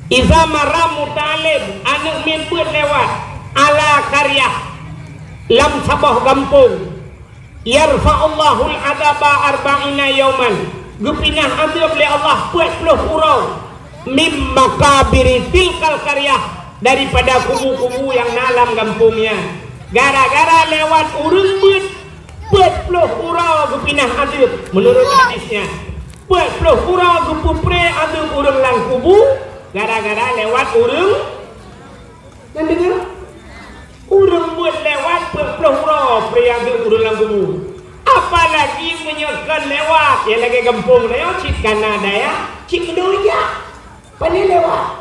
[SPEAKER 1] iza marra muta'alim anu mimput lewat ala qaryah lam sabah kampung yarfa'ullahul adaba 40 yawman gupinah adab oleh Allah 40 urau min maqabiri tilqal qaryah daripada kubu-kubu yang dalam kampungnya gara-gara lewat urang bet 40 urau gupinah adab menurut hadisnya 40 urau gupupre adab urang lang kubu gara-gara lewat urang dan dengar urang bet lewat 40 urau pre adab urang lang kubu apalagi menyekan lewat ya lagi kampung lewat cik kana daya cik kedoya pandai lewat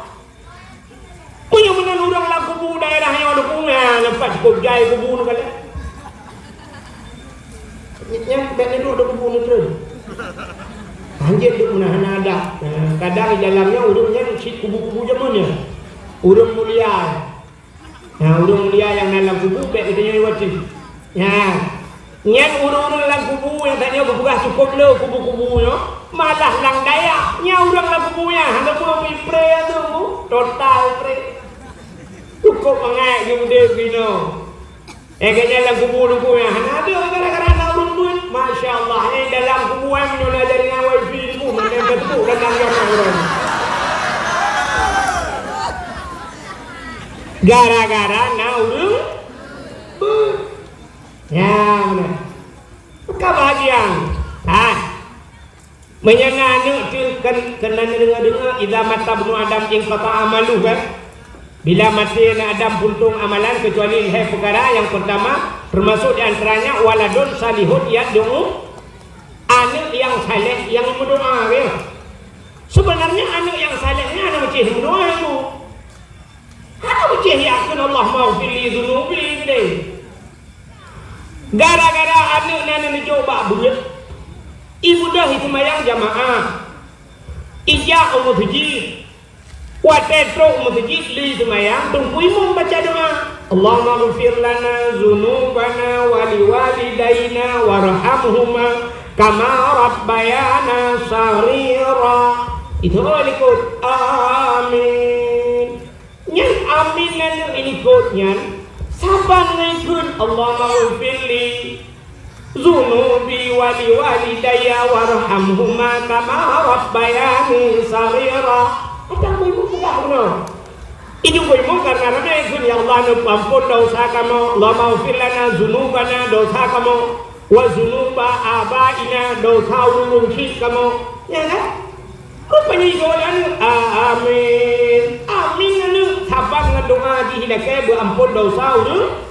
[SPEAKER 1] punya benar orang lah kubu daerah yang ada bunga lepas cukup jaya kubu ni kali yang tak ada ada kubu ni terus anjir duk menahan ada kadang di dalamnya urungnya cik kubu-kubu jamannya urung mulia urung mulia yang dalam kubu baik katanya wajib nyan urung-urung dalam kubu yang tanya berbuah cukup le kubu-kubunya malah lang daya nya urang dalam kubunya ada pun pre tu total pre cukup mengai gede bino kayaknya dalam kubu-kubu yang ada gara-gara nak urung duit masya-Allah ni dalam kubu yang menyolah jaringan wifi tu mana betul datang yang orang gara-gara nak urung ya benar kebahagiaan menyanganu kena dengar idza mata ibnu adam ing qata amalu kan bila mati Adam puntung amalan kecuali perkara yang pertama termasuk di antaranya waladun salihun yad'u anak yang saleh yang berdoa ya. Sebenarnya anak yang salehnya anak macam berdoa itu. Anak macam yakin Allah maghfirli dzunubi gede. Gara-gara anak nana coba berat. Ibu dah sembahyang jamaah. Ijak umur haji. Watetro masjid li semayang tunggu imam baca doa Allahumma ghfir lana dzunubana wa liwalidayna warhamhuma kama rabbayana saghira itu ikut amin nyan amin nan ikut nyan saban ngikut Allahumma ghfir li dzunubi wa liwalidayya warhamhuma kama rabbayani saghira Kita ibu buka benar. Itu ibu karena mana itu ya Allah ampun dosa kamu, Allah maghfir lana dzunubana dosa kamu, wa dzunuba abaina dosa ulun kamu. Ya kan? Rupanya itu amin. Amin anu sabang ngedoa di hidake ampun dosa ulun.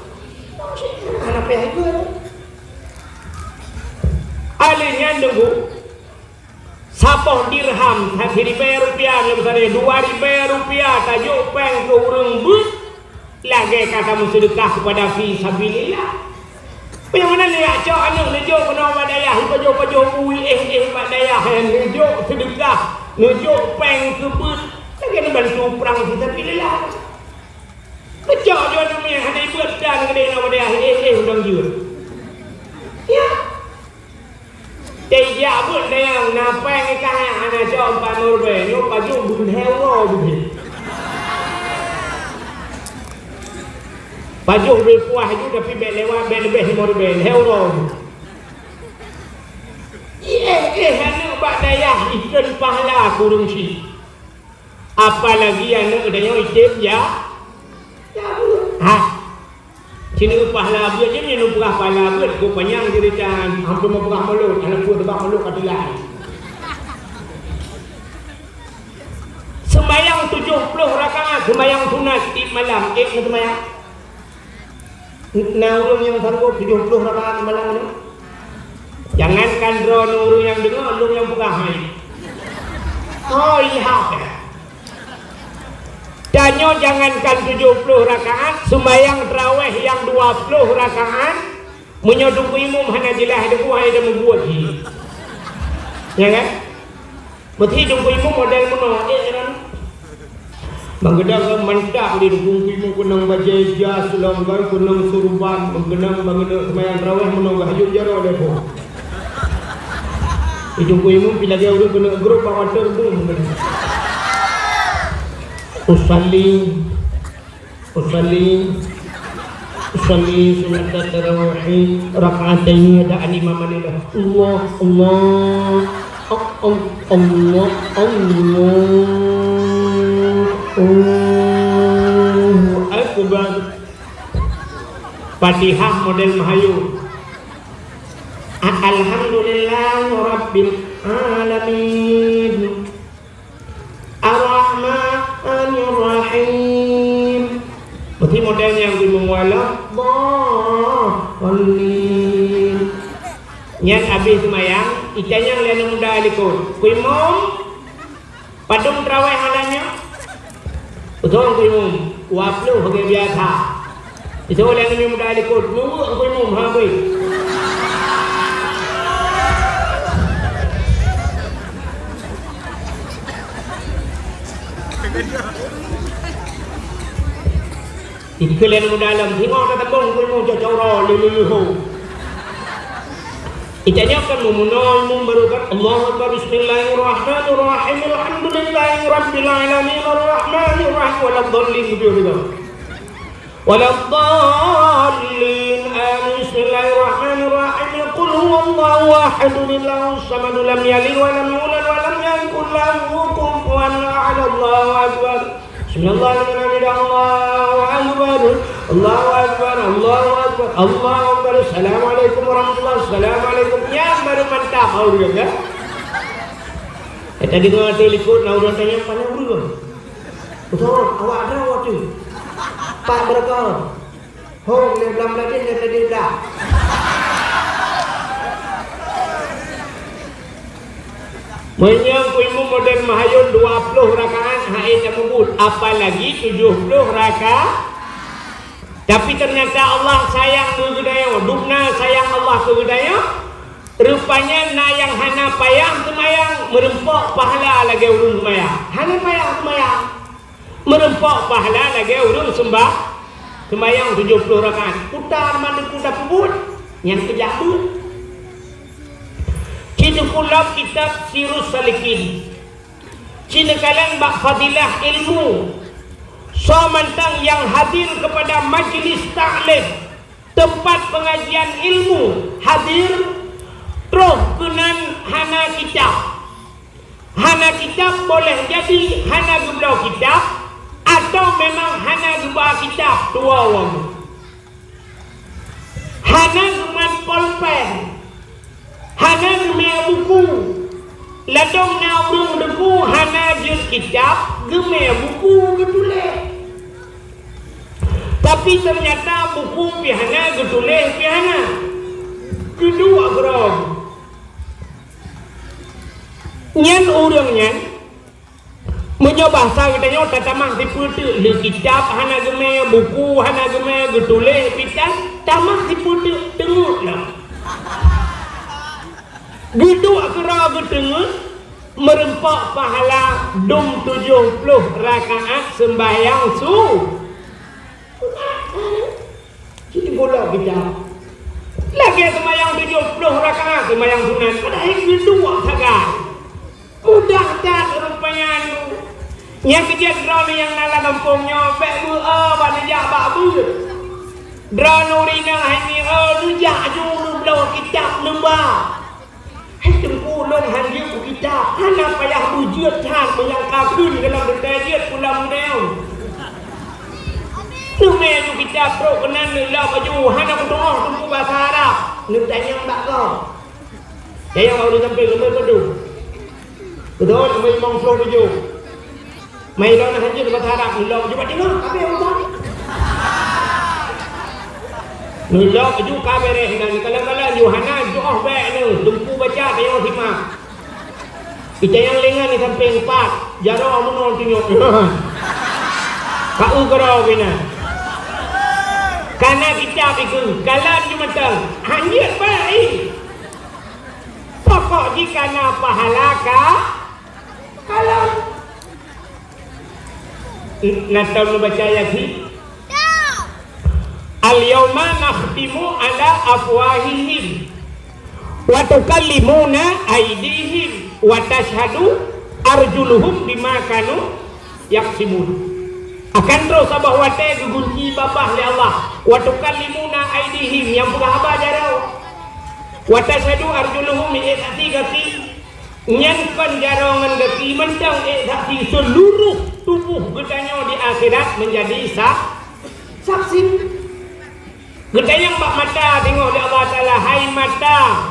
[SPEAKER 1] Anak pe itu. Alihnya nunggu Sapoh dirham, Rp1.000 misalnya Rp2.000 tajuk peng ke urang but lagi kata sedekah kepada fi sabilillah. Yang mana ni acak anak nejuk kena badayah, pajo-pajo ui badayah nejuk sedekah, nejuk peng ke but lagi ni bantu perang fi sabilillah. Acak jo ni ada ibad dan gede nama badayah undang jiwa. Ya. Dia pun dia nampak ni kan anak jom panur be, yo paju bun hewo bun.
[SPEAKER 2] Pajuh berpuah itu tapi bek lewat bek lebih himor bek heuro. Anak bak dayah ikan pahala kurung si. Apalagi anak dayah ikan ya. Sini pahala dia je ni numpah pahala dia ko panjang jeritan hampir mau perah mulut anak ku tebak mulut katelai. Sembayang 70 rakaat sembayang sunat di malam sembayang. Nah orang yang sanggup 70 rakaat malam ni. Jangankan drone orang yang dengar orang yang buka main. Oh lihat. Danyo jangankan 70 rakaat sembayang tarawih yang 20 rakaat menyodung imam hana jelah debu hai dah membuat hi. Ya kan? Berarti dung imam model meno kan. Mangedang mentak di dung imam kunang baca jas langgar kunang surban menggenang mangedang sembayang tarawih meno hajud jaro debu. Dung imam bila dia urang kena grup water boom. Usalli sunat tarawih rakaataini ada imam anilah Allah akbar. Fatihah model mahayu. Alhamdulillah rabbil alamin Ar-Rahmanir Rahim. Berarti modelnya yang dimulai Dhalin. Nyat habis semayang itanya liana muda alikut kuimum padung terawih halanya betul kuimum waplu bagi biasa itu liana muda alikut nunggu kuimum habis. Iklan mo dalam tengok na tabong ko mo jajawra luluhu. Itanya kan memunol membarukan Allahu Akbar bismillahirrahmanirrahim alhamdulillahi rabbil alamin arrahmanir rahim waladdallin waladdallin amin bismillahirrahmanirrahim qul huwallahu ahad Allahus samad lam yalid wa lam yulad wa lam yakul lahu kufuwan ahad Allahu akbar. Bismillahirrahmanirrahim. Allahu akbar. Allahu akbar. Allahu akbar. Assalamualaikum warahmatullahi wabarakatuh. Assalamualaikum. Ya baru mantap orang kan. Tadi tu ada likut nak orang tanya mana orang. Betul, awak ada waktu. Pak berapa? Hong ni belum lagi ni tadi dah. Menyang ilmu modern mahayun 20 rakaat haid yang membut apalagi 70 rakaat. Tapi ternyata Allah sayang kegedaya dukna sayang Allah kegedaya rupanya na yang hana payah semayang merempok pahala lagi urun semayang hana payah semayang merempok pahala lagi urun sembah semayang 70 rakaat putar mana kuda pebut yang kejabut. Cina pula kitab Sirus Salikin. Cina kalian bak fadilah ilmu. So mantang yang hadir kepada majlis ta'lim, tempat pengajian ilmu, hadir terus kenan hana kitab. Hana kitab boleh jadi hana geblau kitab atau memang hana gebau kitab dua orang. Hana geman polpen. Hana gemar buku ladong na urung debu hana jut kitab gemar buku getuleh. Tapi ternyata buku pihana getuleh pihana kedua geram nyan urang nyan menyoba sang katanya tatamah diputu le kitab hana gemar buku hana gemar getuleh pitan tamah diputu tengok lah. Gitu akra getengah merempak pahala 70 rakaat sembahyang su. Jadi bola kita. Lagi sembahyang 70 rakaat sembahyang sunat. Ada yang dua saja. Mudah tak rupanya tu. Yang kejadian yang nala kampungnya bek pada jak bak bu. Dranurina hani rujak juru belau kitab lembah. Hai tengkulun hanji ku kitab. Hana payah bujut han menyangkapun dalam detajet pulang mudel. Nume ju kitab pro kenan la baju hana berdoa tunggu bahasa Arab. Nu tanya mbak kau. Saya mau disamping lembar bedu. Betul, kami mong flow baju. Mai lo nak hanji bahasa Arab, lo cuba tengok apa yang utang. Nulok ju kabere dengan kala-kala Yohana doa baik ni tumpu baca tengok hikmah. Kita yang lengan ni sampai 4 jaro amun tengok. Kau gerau bina. Karena kitab itu kalan cuma tang hanyut baik. Pokok jika na pahala ka kalan. Nak tahu baca ayat ni? Al-yawma nakhtimu ala afwahihim wa tukallimuna aydihim wa tashhadu arjuluhum bima kanu yaksibun. Akan terus abah wate gugunci babah li Allah wa tukallimuna aydihim yang bukan abah jarau wa tashhadu arjuluhum i'ati gati nyankan jarau ngan gati mentang i'ati seluruh tubuh gedanya di akhirat menjadi saksi. Gedayang bak mata tengok di Allah Ta'ala. Hai mata,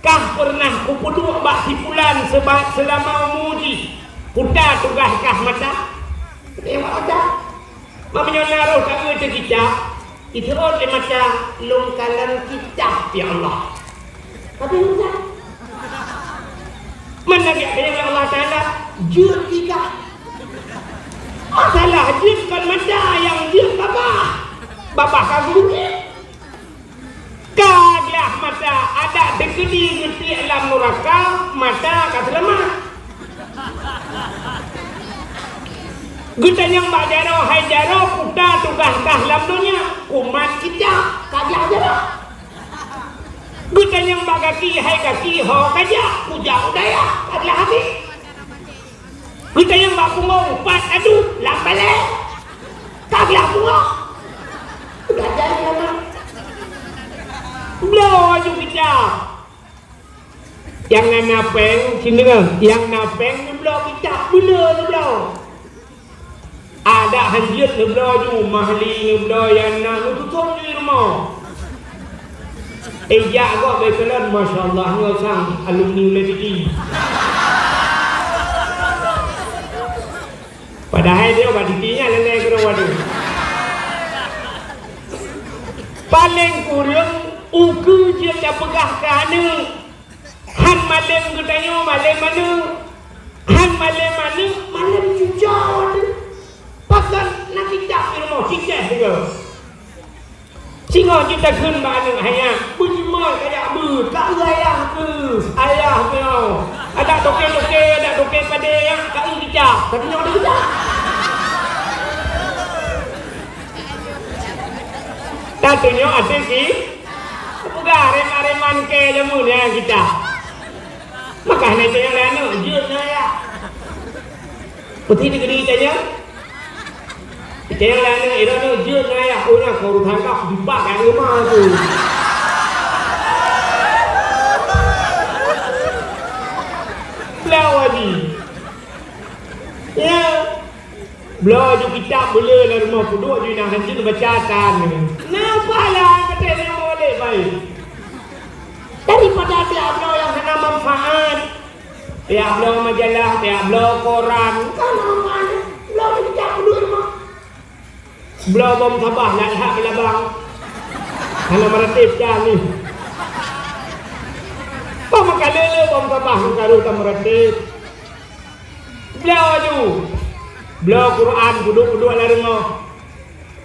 [SPEAKER 2] kah pernah kupuduk bak sipulan selama umuji kuda tugas kah mata? Tengok mata mamanya naruh tak ada kitab itu oleh mata lungkalan kitab ya Allah. Tapi mata mana yang Allah Ta'ala jur tiga masalah jurkan mata yang jur babah kagum kaglah mata ada dekedi ngerti alam neraka mata kat selamat Gutan yang bak jaro hai jaro kuda tugas kah dalam dunia kumat kita kaglah jaro Gutan yang bak kaki hai kaki ho kaja kujau daya kaglah habis Gutan yang bak punggung pat aduh lambale kaglah punggung udah jadi apa? Blow aja kita. Yang napeng, sini kan? Yang napeng ni blow kita, bila ni blow. Ada hanjut ni blow ju, mahli ni blow yang nak tutup di rumah. Jak kau berkelan, masya Allah ni sang alumni universiti. Padahal dia baditinya lelai kena waduh. Paling kurang uku je dah pegah kana han malam gedanya malam mana han malam mana malam jujur pakan nak kita ilmu cicah juga singo kita kun mana hanya bunyi mal kayak ber tak ayah ke ayah ke ada toke-toke ada toke pada yang kau kita tapi ada kita Tatunya ada ki, bukan reman-reman ke jamunya kita. Makanya itu yang lain, jurnya ya. Putih digeri saja. Itu yang lain, itu jurnya ya. Punya kau tangkap dipakai rumah tu. Lawadi. Ya. Belajar kitab boleh lah rumah puduk je nak hancur bacaan ni. Nampaklah kata yang boleh baik. Daripada tiap belajar yang kena manfaat. Tiap belajar majalah, tiap belajar koran. Kan aman. Belajar kitab puduk rumah. Belajar bom sabah nak lihat belabang. Kena meratib macam ni. Apa makala bom sabah nak karu tak meratib. Belajar tu. Belajar Quran duduk-duduk dalam rumah.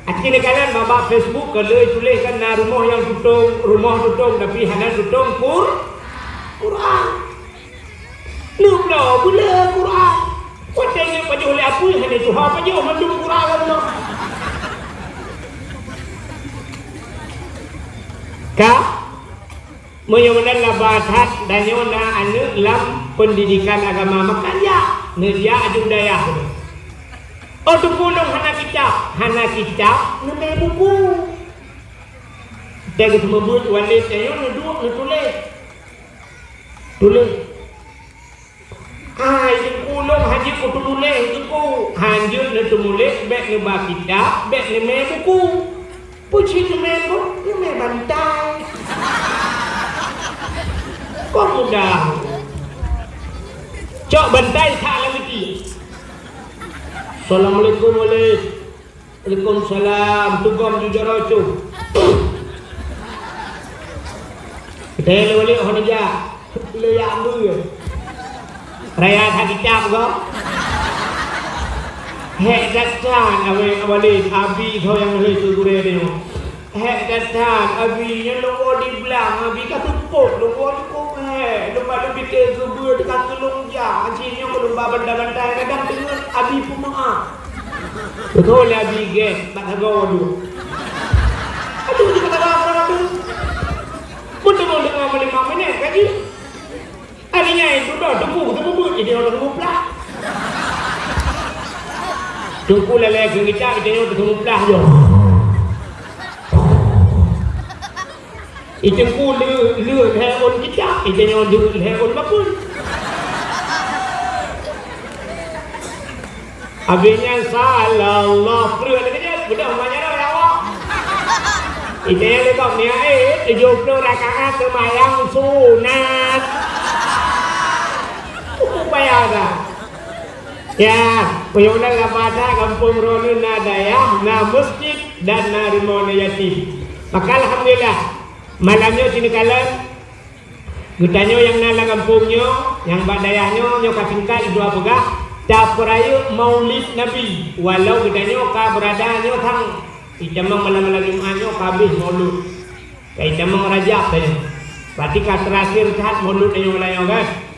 [SPEAKER 2] Akhirnya kalian babak Facebook kalau tuliskan na rumah yang tutung tapi hanya tutung Quran. Lu belajar pula Quran. Katanya pada oleh apa hanya Tuhan pada mandum Quran rumah. Kak menyuruhlah bahat dan nyona anak dalam pendidikan agama makanya nerja budaya. Oh tu pulung hana kitab, namanya buku.
[SPEAKER 1] Dia kata membut walid saya duduk tulis. Yang ulung haji ku tulis itu ku hanjur na tumulis bek ni ba kitab bek ni me buku. Puji ni me bu, ni me bantai. Kok mudah. Cok bantai tak lagi. Assalamualaikum Waalaikumsalam. Tugam jujur rocu. Kita boleh orang aja. Leyak dulu. Raya tak kitab kau. Hek datang awalin abi kau yang boleh segure dia. Hek datang abi yang luar di belang abi kat tupuk luar cukup lepas tu kita gebur dekat tulung ja ancinya belum bandar-bandar kadang dengan abi pun maaf. Betul abi ge tak tahu dulu. Aduh dia kata apa tu? Betul dengan melimah minit kaji. Harinya itu dah tunggu jadi orang tunggu pula. Tunggu lelai ke kita orang tunggu pula je. Itu ku lu heon kita itu orang lu heon bakul. Abinya salallah perlu dia sudah banyak dah awak. Itu yang lekap ni 70 rakaat sembahyang sunat. Upaya dah. Ya, peyunan labada kampung Ronun Nadaya, na masjid dan na rumah yatim. Maka alhamdulillah malamnya sini kalian gutanya yang nala kampungnya, yang badayahnya nyo kasingkat dua pegah tak peraya maulid Nabi. Walau gutanya ka beradanya thang ijamang malam-malam Jumatnya kabeh maulud. Kai ijamang Rajab tanya. Berarti ka terakhir saat maulud yang lain kan.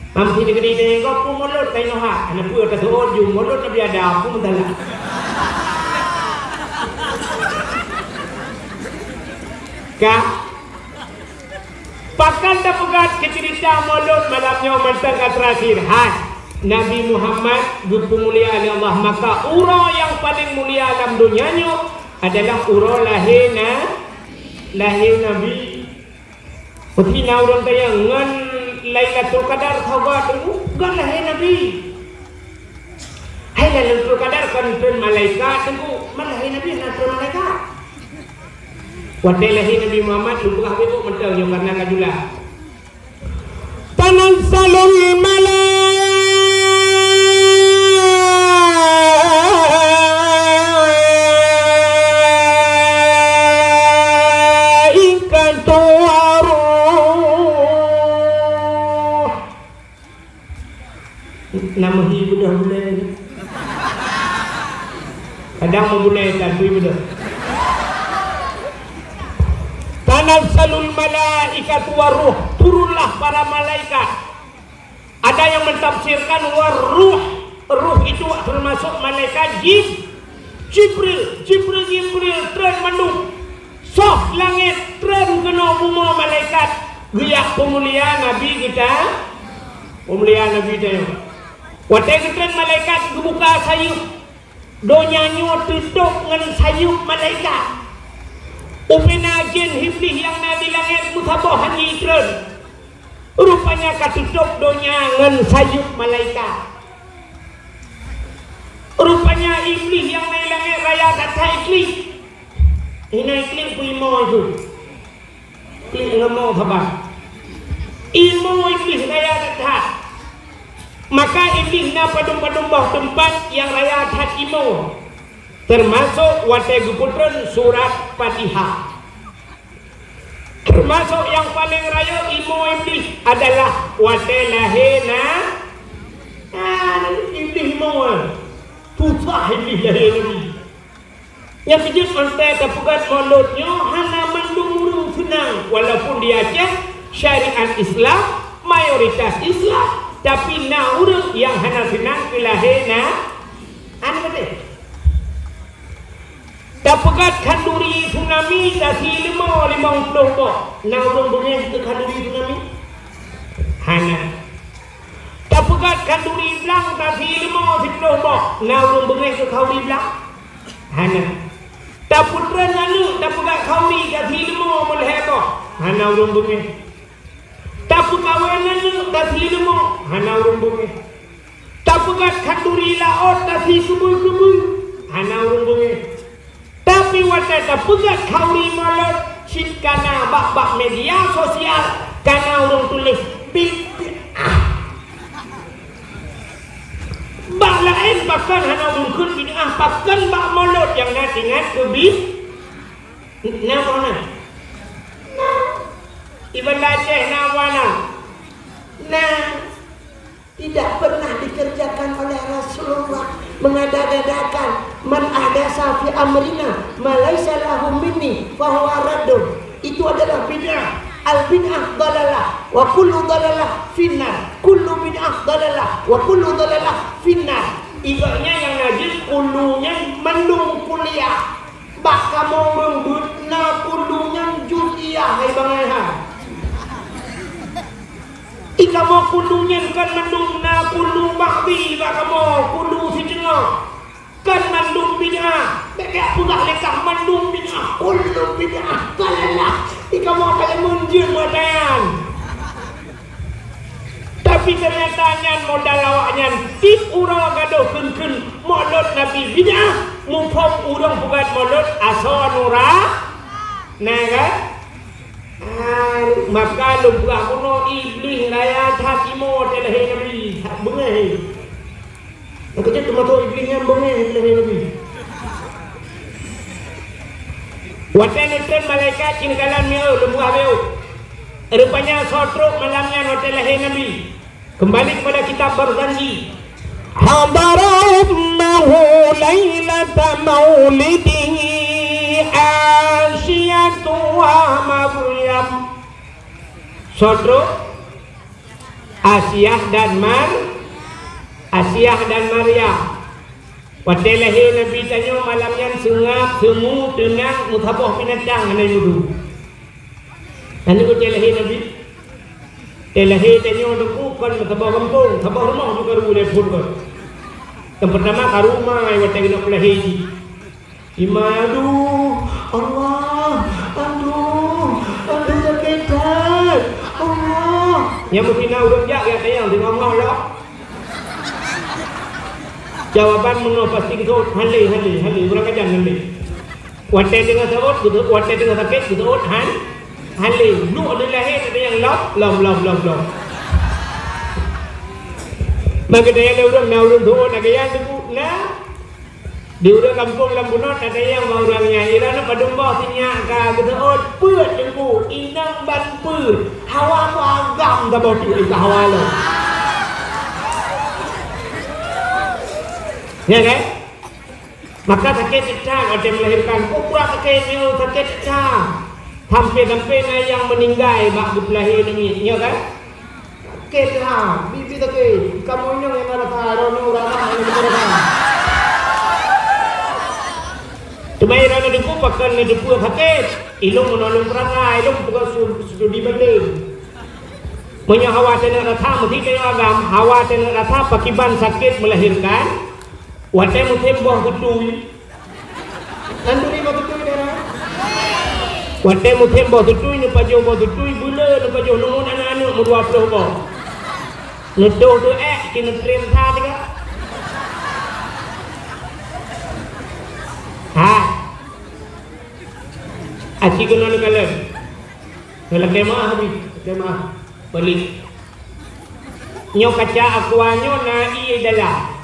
[SPEAKER 1] Mampu negeri ni kau pun mulut kau nak, anak pun kata orang mulut Nabi ada pun mendalam. Kah? Pakan dah pegat kecerita mulut malamnya mentang terakhir. Hai, Nabi Muhammad berpemulia oleh Allah, maka ura yang paling mulia dalam dunianya adalah ura lahir Nabi. Seperti orang kaya ngan Lailatul Qadar khabar tu kan lahir Nabi. Hai Lailatul Qadar kan turun malaikat tu malahir Nabi nak turun malaikat. Wadai lahir Nabi Muhammad lu buka itu mentang yang karena kajulah. Tanazalul nama hiu dah boleh. Kadang mau boleh kan hiu dah. Tanazalul malaikat waruh, turunlah para malaikat. Ada yang mentafsirkan waruh, ruh itu termasuk malaikat Jibril tren manuk. Soh langit tren kena buma malaikat. Giyak pemulia Nabi kita. Pemulia Nabi kita. Watai ketren malaikat buka sayup. Donyanyo tutup dengan sayup malaikat. Upena jin hiblis yang ada di langit mutabah hanya ikran. Rupanya katutup donya dengan sayup malaikat. Rupanya iblis yang ada di langit raya kata iklis. Ini iklis pun imo itu. Iklis ngamo khabar. Imo iblis raya kata. Maka iblis na padum-padum bawah tempat yang raya hat imo. Termasuk watai guputran surat Fatihah. Termasuk yang paling raya imo iblis adalah watai lahirna. Iblis imo. Susah iblis lahir Nabi. Yang kejut mantai terpegat mulutnya hana mendung senang. Walaupun dia Aceh syariat Islam, mayoritas Islam. Tapi na urang yang hana senang kelahirna anu betul. Dapat kanduri tsunami dari 50 bok. Na urang bunyi itu kanduri tsunami. Hana. Dapat kanduri belang dari 50 bok. Na urang bunyi itu kanduri belang. Hana.
[SPEAKER 2] Ta putra nanu ta puga kawi ka hilmo mulhebo hana urung bungi. Ta pukawan nanu ta hilmo hana urung bungi. Ta puga kanduri laot ta subuh-subuh hana urung bungi. Tapi wata ta puga kawi malot sit kana bak media sosial kana urung tulis bak lain bahkan hana urung bid'ah bahkan bak malot yang nak ingat ke nama Ibn Lajeh nawana tidak pernah dikerjakan oleh Rasulullah mengada-gadakan man ahdasa fi amrina ma laisa lahu minni fa huwa raddun. Itu adalah bid'ah. Al bid'ah dalalah wa kullu dalalah finnar. Kullu bid'ah dalalah wa kullu dalalah finnar. Ibaratnya yang najis kulunya mendung kuliah. Bak kamu membutna kulunya juliah hai bangaha. Ika mau kulunya kan mendung na kulu ba'di bak kamu kulu fitnah. Kan mandung bid'ah. Bek pula lekah mandung bid'ah. Kulu bid'ah dalalah. Ika mau kaya munjir matayan. Tapi ternyata nyan modal awaknya tip urang gaduh keun molot nabi bid'ah mufam urang bukan molot asal nura nah kan maka lumpa kuno iblis raya hakimo telahe nabi bengai aku cak tomato iblisnya bengai telahe nabi watan utan malaikat cinkalan miu lumpa miu rupanya sotruk malamnya telahe nabi. Kembali kepada kitab berjanji. Hadarahummahu lailata maulidihi Asyatu wa Maryam. Saudara Asyah dan Maryam. Pada lahir Nabi tanya malamnya sengap, semu, tenang, mutabah binatang anai mudu. Ini pada lahir Nabi. Telahi tanya untuk kan tabah kampung, tabah rumah juga boleh pun. Yang pertama ke rumah, yang tengok telahi. Imadu, Allah, aduh sakitan, Allah. Yang mungkin orang jaga tanya dengan Allah. Jawaban menurut pasti itu hali, orang kajian hali. Wadah dengan sabut, wadah dengan sakit, betul Hali, lu ada lahir ada yang lom. Maka dia ada orang tuh, ada yang tu, di orang kampung Lambunot ada yang orangnya, irana pada bawah sinyak ka, betul, put tu, inang ban put, hawa tu agam dah bawa tu hawa lo. Ya kan? Maka sakit cecah ada melahirkan, pura sakit ni sakit cecah. Sampai yang meninggal bak berlahir ni, ya kan? Ketah, bibi tak kamu ini yang ada taruh ni orang yang ada. Cuma orang ada duku pakai ni duku sakit, ilmu menolong perangai, ilmu bukan sudah dibanding. Punya hawa tenak rata, mesti kaya agam hawa tenak rata pakiban sakit melahirkan. Wadah musim buah ketui, anduri buah ketui darah. Wadah musim bawa tutui ni pajau bawa tutui bula ni pajau nungun anak-anak mudua puluh bawa nedoh tu kena trim tha juga aci kena ni kalan kalau kemah habis kemah balik nyok kaca akuanyo na iya dalam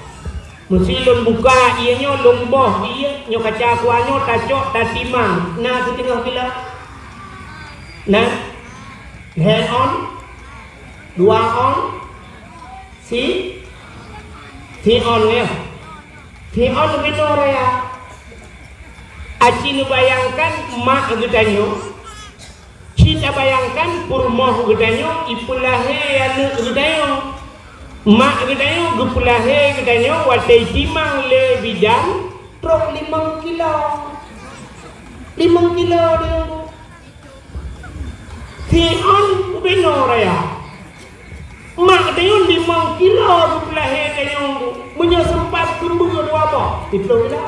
[SPEAKER 2] musilun buka iya nyo lomboh iya nyo kaca akuanyo tacok tatimang na tu tengah bila nah hand on dua on si on ya si on begitu ya aci nu bayangkan mak gedanyo cita bayangkan purmoh gedanyo ipulahe anu gedanyo mak gedanyo gepulahe gedanyo watai timang le bidang truk 5 kilo dia si on benar ya mak gedanyo 5 kilo gepulahe gedanyo punya sempat kembung dua apa itu bila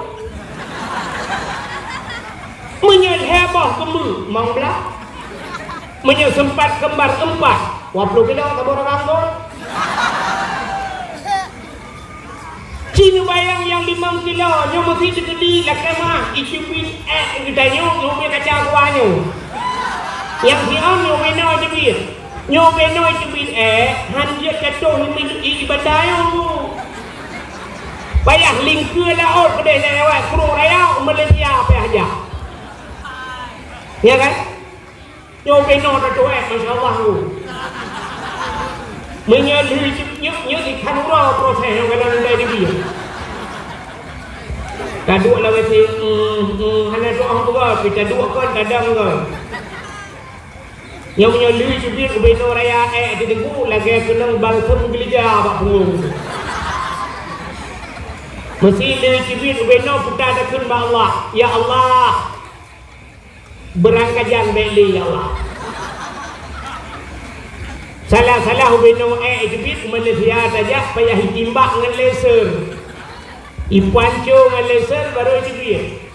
[SPEAKER 2] Menyelhebah kemu mau belah. Menyesempat kembar 4 20 kilo tabur bangun. Cina bayang yang 5 kilo nyo mesti digedi lah kemah icipin kita nyo be kacau kuanyo. Yang hiam nyo beno jebir. Nyo beno jebir han dia katoh ni ibadayo. Bayah lingkue lah kedai lewat kurung raya Malaysia apa aja. Ya kan? Nyo beno tu masya-Allah tu. Menyelih nyuk ikan raw proses yang kena ndai dia. Kaduk lah wasi hana doa juga kita dua kan kadang ke. Yang menyelih jubir beno raya ditenggu lagi kena balsam gelija bak punggung. Mesti dia jubir beno putar dakun ba Allah. Ya Allah. Berangkajan beli ya Allah. Salah beno jubir Malaysia saja payah timbak dengan laser. Ipanco dengan laser baru jubir.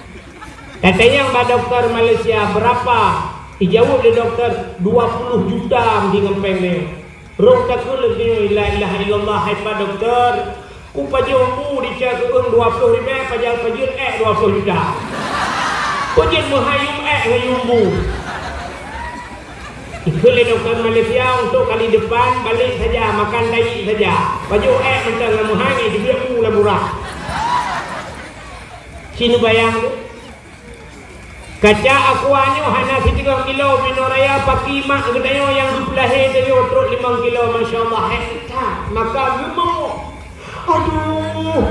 [SPEAKER 2] Katanya mbak doktor Malaysia berapa? Dijawab oleh doktor 20 juta di ngempeng ni. Rong takul ni la ilaha illallah hai pak doktor. Ku pajomu dicak keung 20 ribu pajal 20 juta. Kujin menghayum ngayumbu. Ikutlah doktor Malaysia untuk kali depan balik saja makan daging saja. Baju mentang lamu hangi dia mula murah. Sini bayang tu. Kaca akuanyo hana 3 kilo bino raya paki mak gedayo yang dipelahe dayo truk 5 kilo masya-Allah hektar. Maka gemuk. Aduh.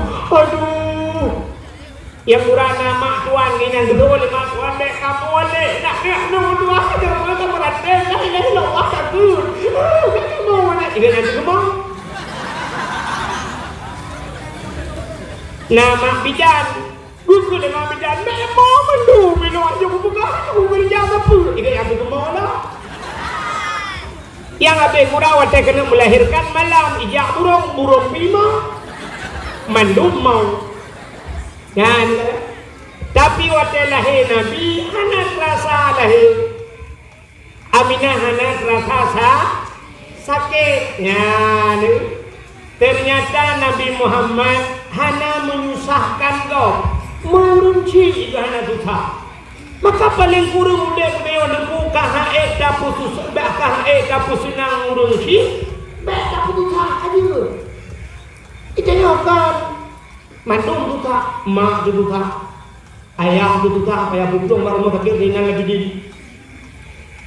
[SPEAKER 2] Yang murah nama tuan ni yang gedor lima tuan dek kamu boleh nak dua ada mana berada lah ini lo akan tu kamu mana ini nanti kamu nama bijan buku nama bijan memang mendu minum aja buka aku berjam apa ini yang tu kamu lah yang abe murah wate kena melahirkan malam ijak burung bima mandum mau. Kan? Tapi waktu lahir Nabi hana terasa lahir. Aminah hana terasa sakit. Ya, ternyata Nabi Muhammad hana menyusahkan kau, merunci itu hana susah. Maka paling kurung dia beliau neku kahae kapusus, kahae kapusinang merunci, kapususah aja. Itu nyokan. Mandung buka, mak buka, ayah buka, ayah butung baru mau sakit dengan lebih dini.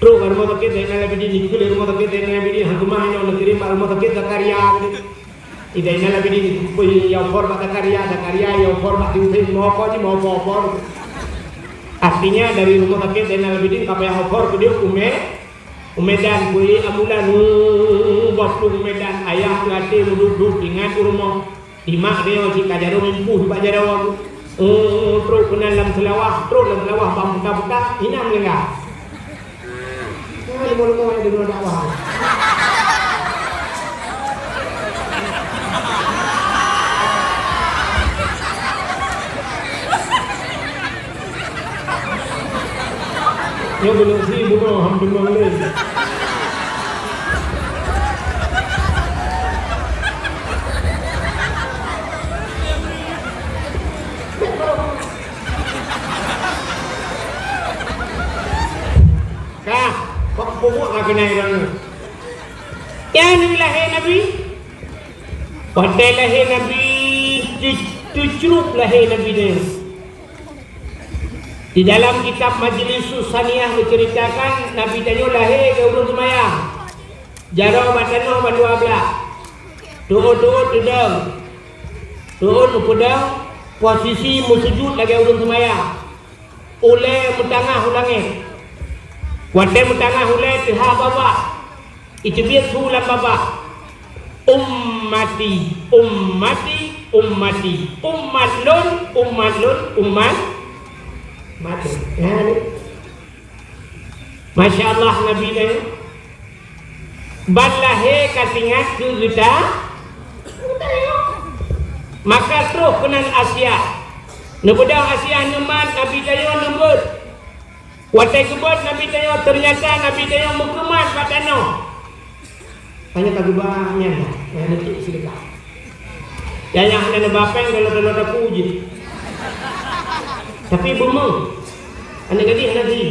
[SPEAKER 2] Terus baru mau sakit dengan lebih dini, juga baru mau sakit dengan lebih dini. Hakumah yang nak kirim baru mau sakit karya. Tidak dengan lebih dini, pun yang format karya, yang format diusin mau kau mau for. Artinya dari rumah sakit dengan lebih dini, apa yang for ke dia umedan, pun amulan, waktu umedan ayah latih duduk dengan rumah. Imak dia jika jarum impuh pak jarum terus kena dalam selawah bang buka inam enggak mau ada dua dakwah yo belum sih bunuh alhamdulillah. Pokok nak kena orang. Yang ni lahir Nabi. Pada lahir Nabi, tujuh lahir Nabi ni. Di dalam kitab Majlis Susaniyah menceritakan Nabi Daniel lahir ke urun semayang. Jarau batanoh berdua belah. Turun pedang. Posisi musujud lagi urun semayang. Oleh mentangah ulangnya. Wadai mutangah hulai tiha baba. Itu biar sulam baba. Ummati. Ummat mati. Ya, Masya Allah Nabi ni. Balahe katingat ke kita. Maka terus kenan Asia. Nebedang Asia nyeman Nabi Dayo nembut. Watai kebut Nabi tanya ternyata Nabi tanya mukemat patano. Tanya tak banyak dah. Yang nanti sedekah. Yang ada bapeng kalau ada puji. Tapi bumeng. Anda gadis nanti.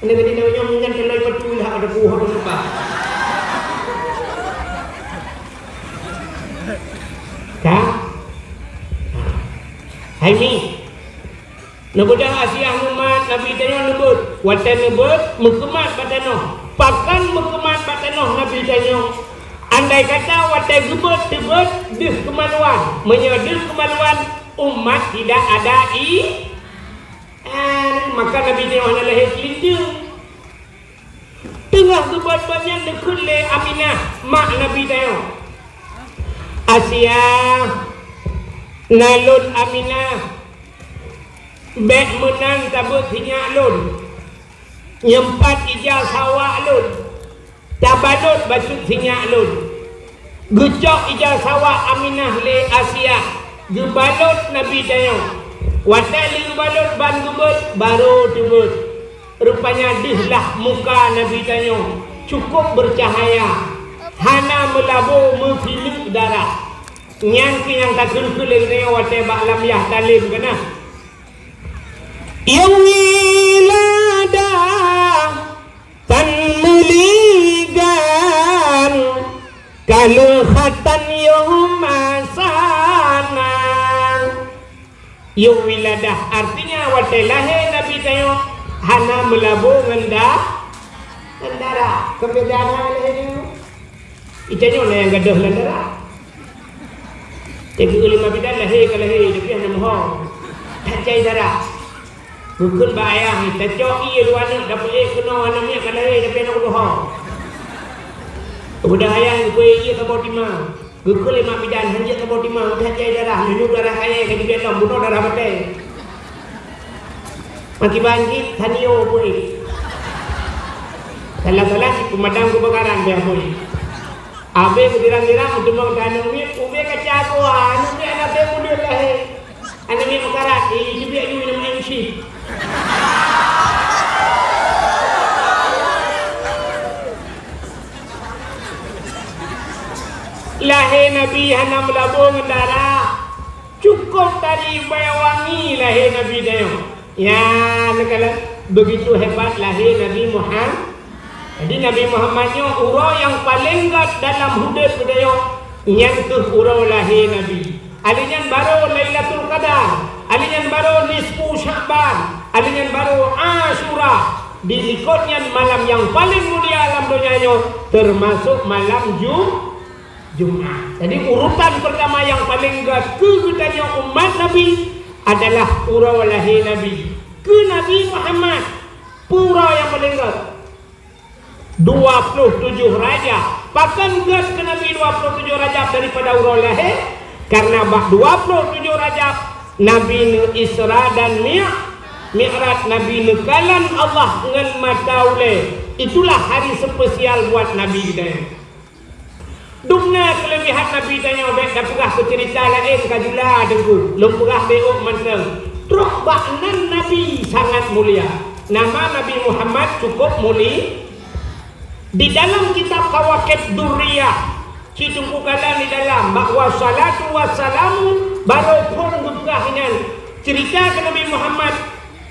[SPEAKER 2] Anda gadis namanya menyan kalau betul lah ada buah lupa. Kah? Hai ni. Nabudah Asia Muhammad Nabi tanya nebut. Watan nebut mukemat patano. Pakan mukemat patano Nabi tanya. Andai kata watai gebut tebut dis kemaluan. Menyedih kemaluan umat tidak ada maka Nabi tanya mana lahir kelindung. Tengah gebut banyak dekut le Aminah mak Nabi tanya. Asia nalun Aminah bek menang tabut hinyak lun nyempat ijal sawak lun tabalut basut hinyak lun gecok ijal sawak Aminah le Asia gebalut Nabi tanya watak li gebalut ban gebut baru tebut rupanya dihlah muka Nabi tanya cukup bercahaya hana melabur memfilik darah nyang yang tak kulkuling tanya watak baklam yah talim kena yang wilada tan muligan kalau khatan yang masana yang wilada artinya watai lahir Nabi tayo hana melabur ngendah ngendara kebedaan lahir itu yang gaduh ngendara jadi ulama bidan lahir ke lahir tapi hana mohon tak cai darah bukan bayang kita coki ruana dapat kena anaknya kalau tapi nak bohong. Udah ayang kue iya kabau timah. Gukul lima bidan hanya kabau timah udah cai darah nyunyuk darah kaya ke di dalam bunuh darah batai. Maki bangkit tanio boy. Salah-salah si pemadam kebakaran dia boy. Abe kudirang-dirang untuk mengtanam ni ube kacagoan ube anak dia muda lahir. Anak ni makarat ini biar you minum MC. Lahir Nabi hana melabur darah cukup dari bayawangi lahir Nabi dia ya kalau begitu hebat lahir Nabi Muhammad jadi Nabi Muhammadnya urau yang paling gat dalam hidup dia yang tu urau lahir Nabi alinyan baru Lailatul Qadar alinyan baru nisfu Sya'ban alinyan baru Asyura diikutnya malam yang paling mulia alam dunianya termasuk malam Jumat. Jadi urutan pertama yang paling kegutannya umat Nabi adalah pura lahir Nabi ke Nabi Muhammad pura yang paling 27 Rajab bahkan ke Nabi 27 Rajab daripada urau lahir karena 27 Rajab Nabi Isra dan Mi'raj Nabi nekalan Allah dengan mataule itulah hari spesial buat Nabi kita. Dumna kelebihan Nabi tanya baik dah pegah cerita lain kajula dengku lom pegah beok manteng truk baknan Nabi sangat mulia nama Nabi Muhammad cukup mulia di dalam kitab Kawakib Durriyah citumpu kalan di dalam bahwa salatu wassalamu baru pun berkahinan cerita ke Nabi Muhammad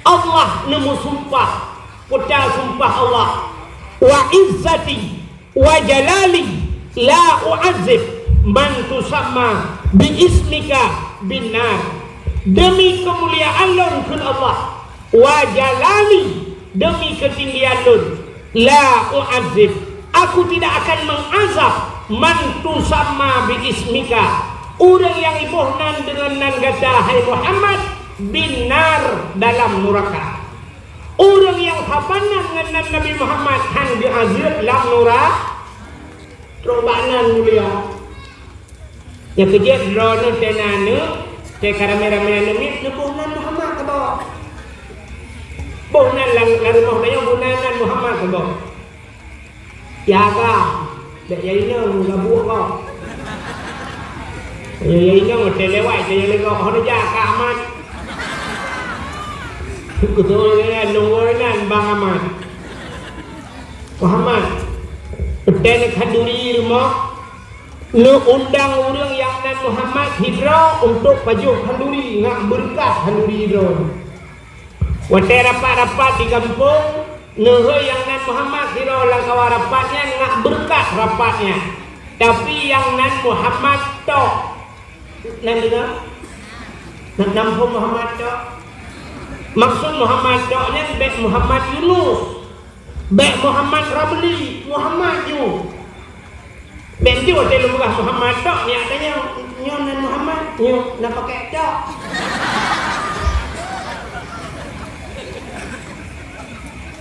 [SPEAKER 2] Allah nemu sumpah putar sumpah Allah wa izzati wa jalali la u'azib man tusamma bi ismika binar demi kemuliaan lun kun Allah wa jalali demi ketinggian lun la u'azib aku tidak akan mengazab man tusamma bi ismika orang yang ibuhnan dengan nan kata hai Muhammad binar dalam neraka orang yang habanan dengan Nabi Muhammad hang diazab dalam neraka terobanan mulia yang kerja drone tenane te kamera-kamera ni bunan Muhammad kabo bunan lang rumah dia bunan Muhammad kabo jaga dak yaina labu kau yaina te lewat te lego hono jaga amat Keturunan nungguan Bang Ahmad. Muhammad. Petene Kanduri rumah. Lu undang orang yang nan Muhammad hijrah untuk pajuh Kanduri ngak berkat Kanduri hijrah. Wate rapat-rapat di kampung, nehe yang nan Muhammad hijrah langkawa rapatnya ngak berkat rapatnya. Tapi yang nan Muhammad tok. Nan dengar? Nak nampung Muhammad tok. Maksud Muhammad tok-nya baik Muhammad Yunus. Baik Muhammad Ramli, Muhammad you. Benci hotel lumrah Muhammad tok ni adanya nyon dan Muhammad nyo nak pakai tok.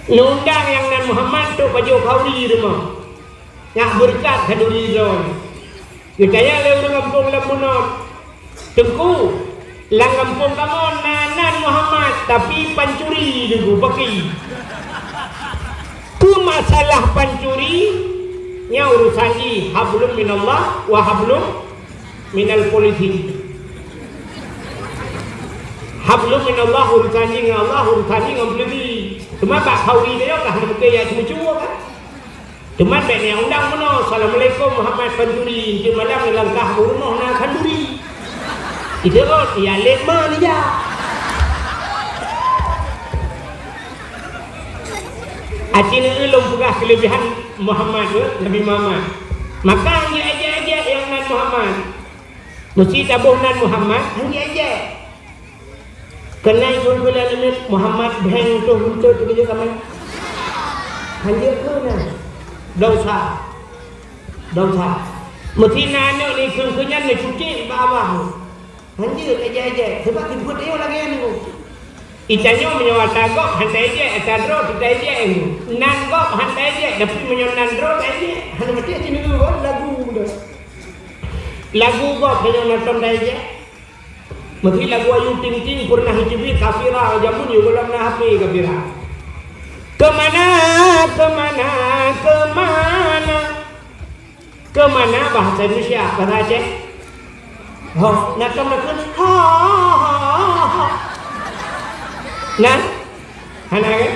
[SPEAKER 2] Undang yang nan Muhammad tu baju kauri rumah. Nak berkat kaduri zon. Kita le urang kampung lamunot. Tengku lang kampung kamu nanan Muhammad tapi pancuri dulu pakai. Tu masalah pancuri nya urusan ni hablum minallah wa hablum minal politik. Hablum minallah urusan ni dengan Allah, urusan ni dengan politik. Cuma pak kauri dia kah nak ya cuma kan. Cuma baik ni undang mana Assalamualaikum Muhammad pancuri je malam langkah rumah nak kanduri. Itu kan ya lemah ni ya. Acina ulum pegah kelebihan Muhammad Nabi Muhammad. Maka dia aja yang nan Muhammad. Mesti tabuh nan Muhammad dia aja. Kenai gula limit Muhammad beng tu untuk kerja kami. Hanya tu nah. Dosa. Mesti nanya ni kunyan ni cuci bawah. Hanya aja. Sebab disebut dia lagi ni. Itanyo menyewa tagok hantai je atadro kita je nan gok hantai je tapi menyewa nandro aja hanya mesti sini dulu lagu gok hanya nonton aja mesti lagu ayu ting pernah hidup kafira jamun yo dalam HP kafira kemana bahasa Indonesia bahasa Aceh nak nah, hana kan?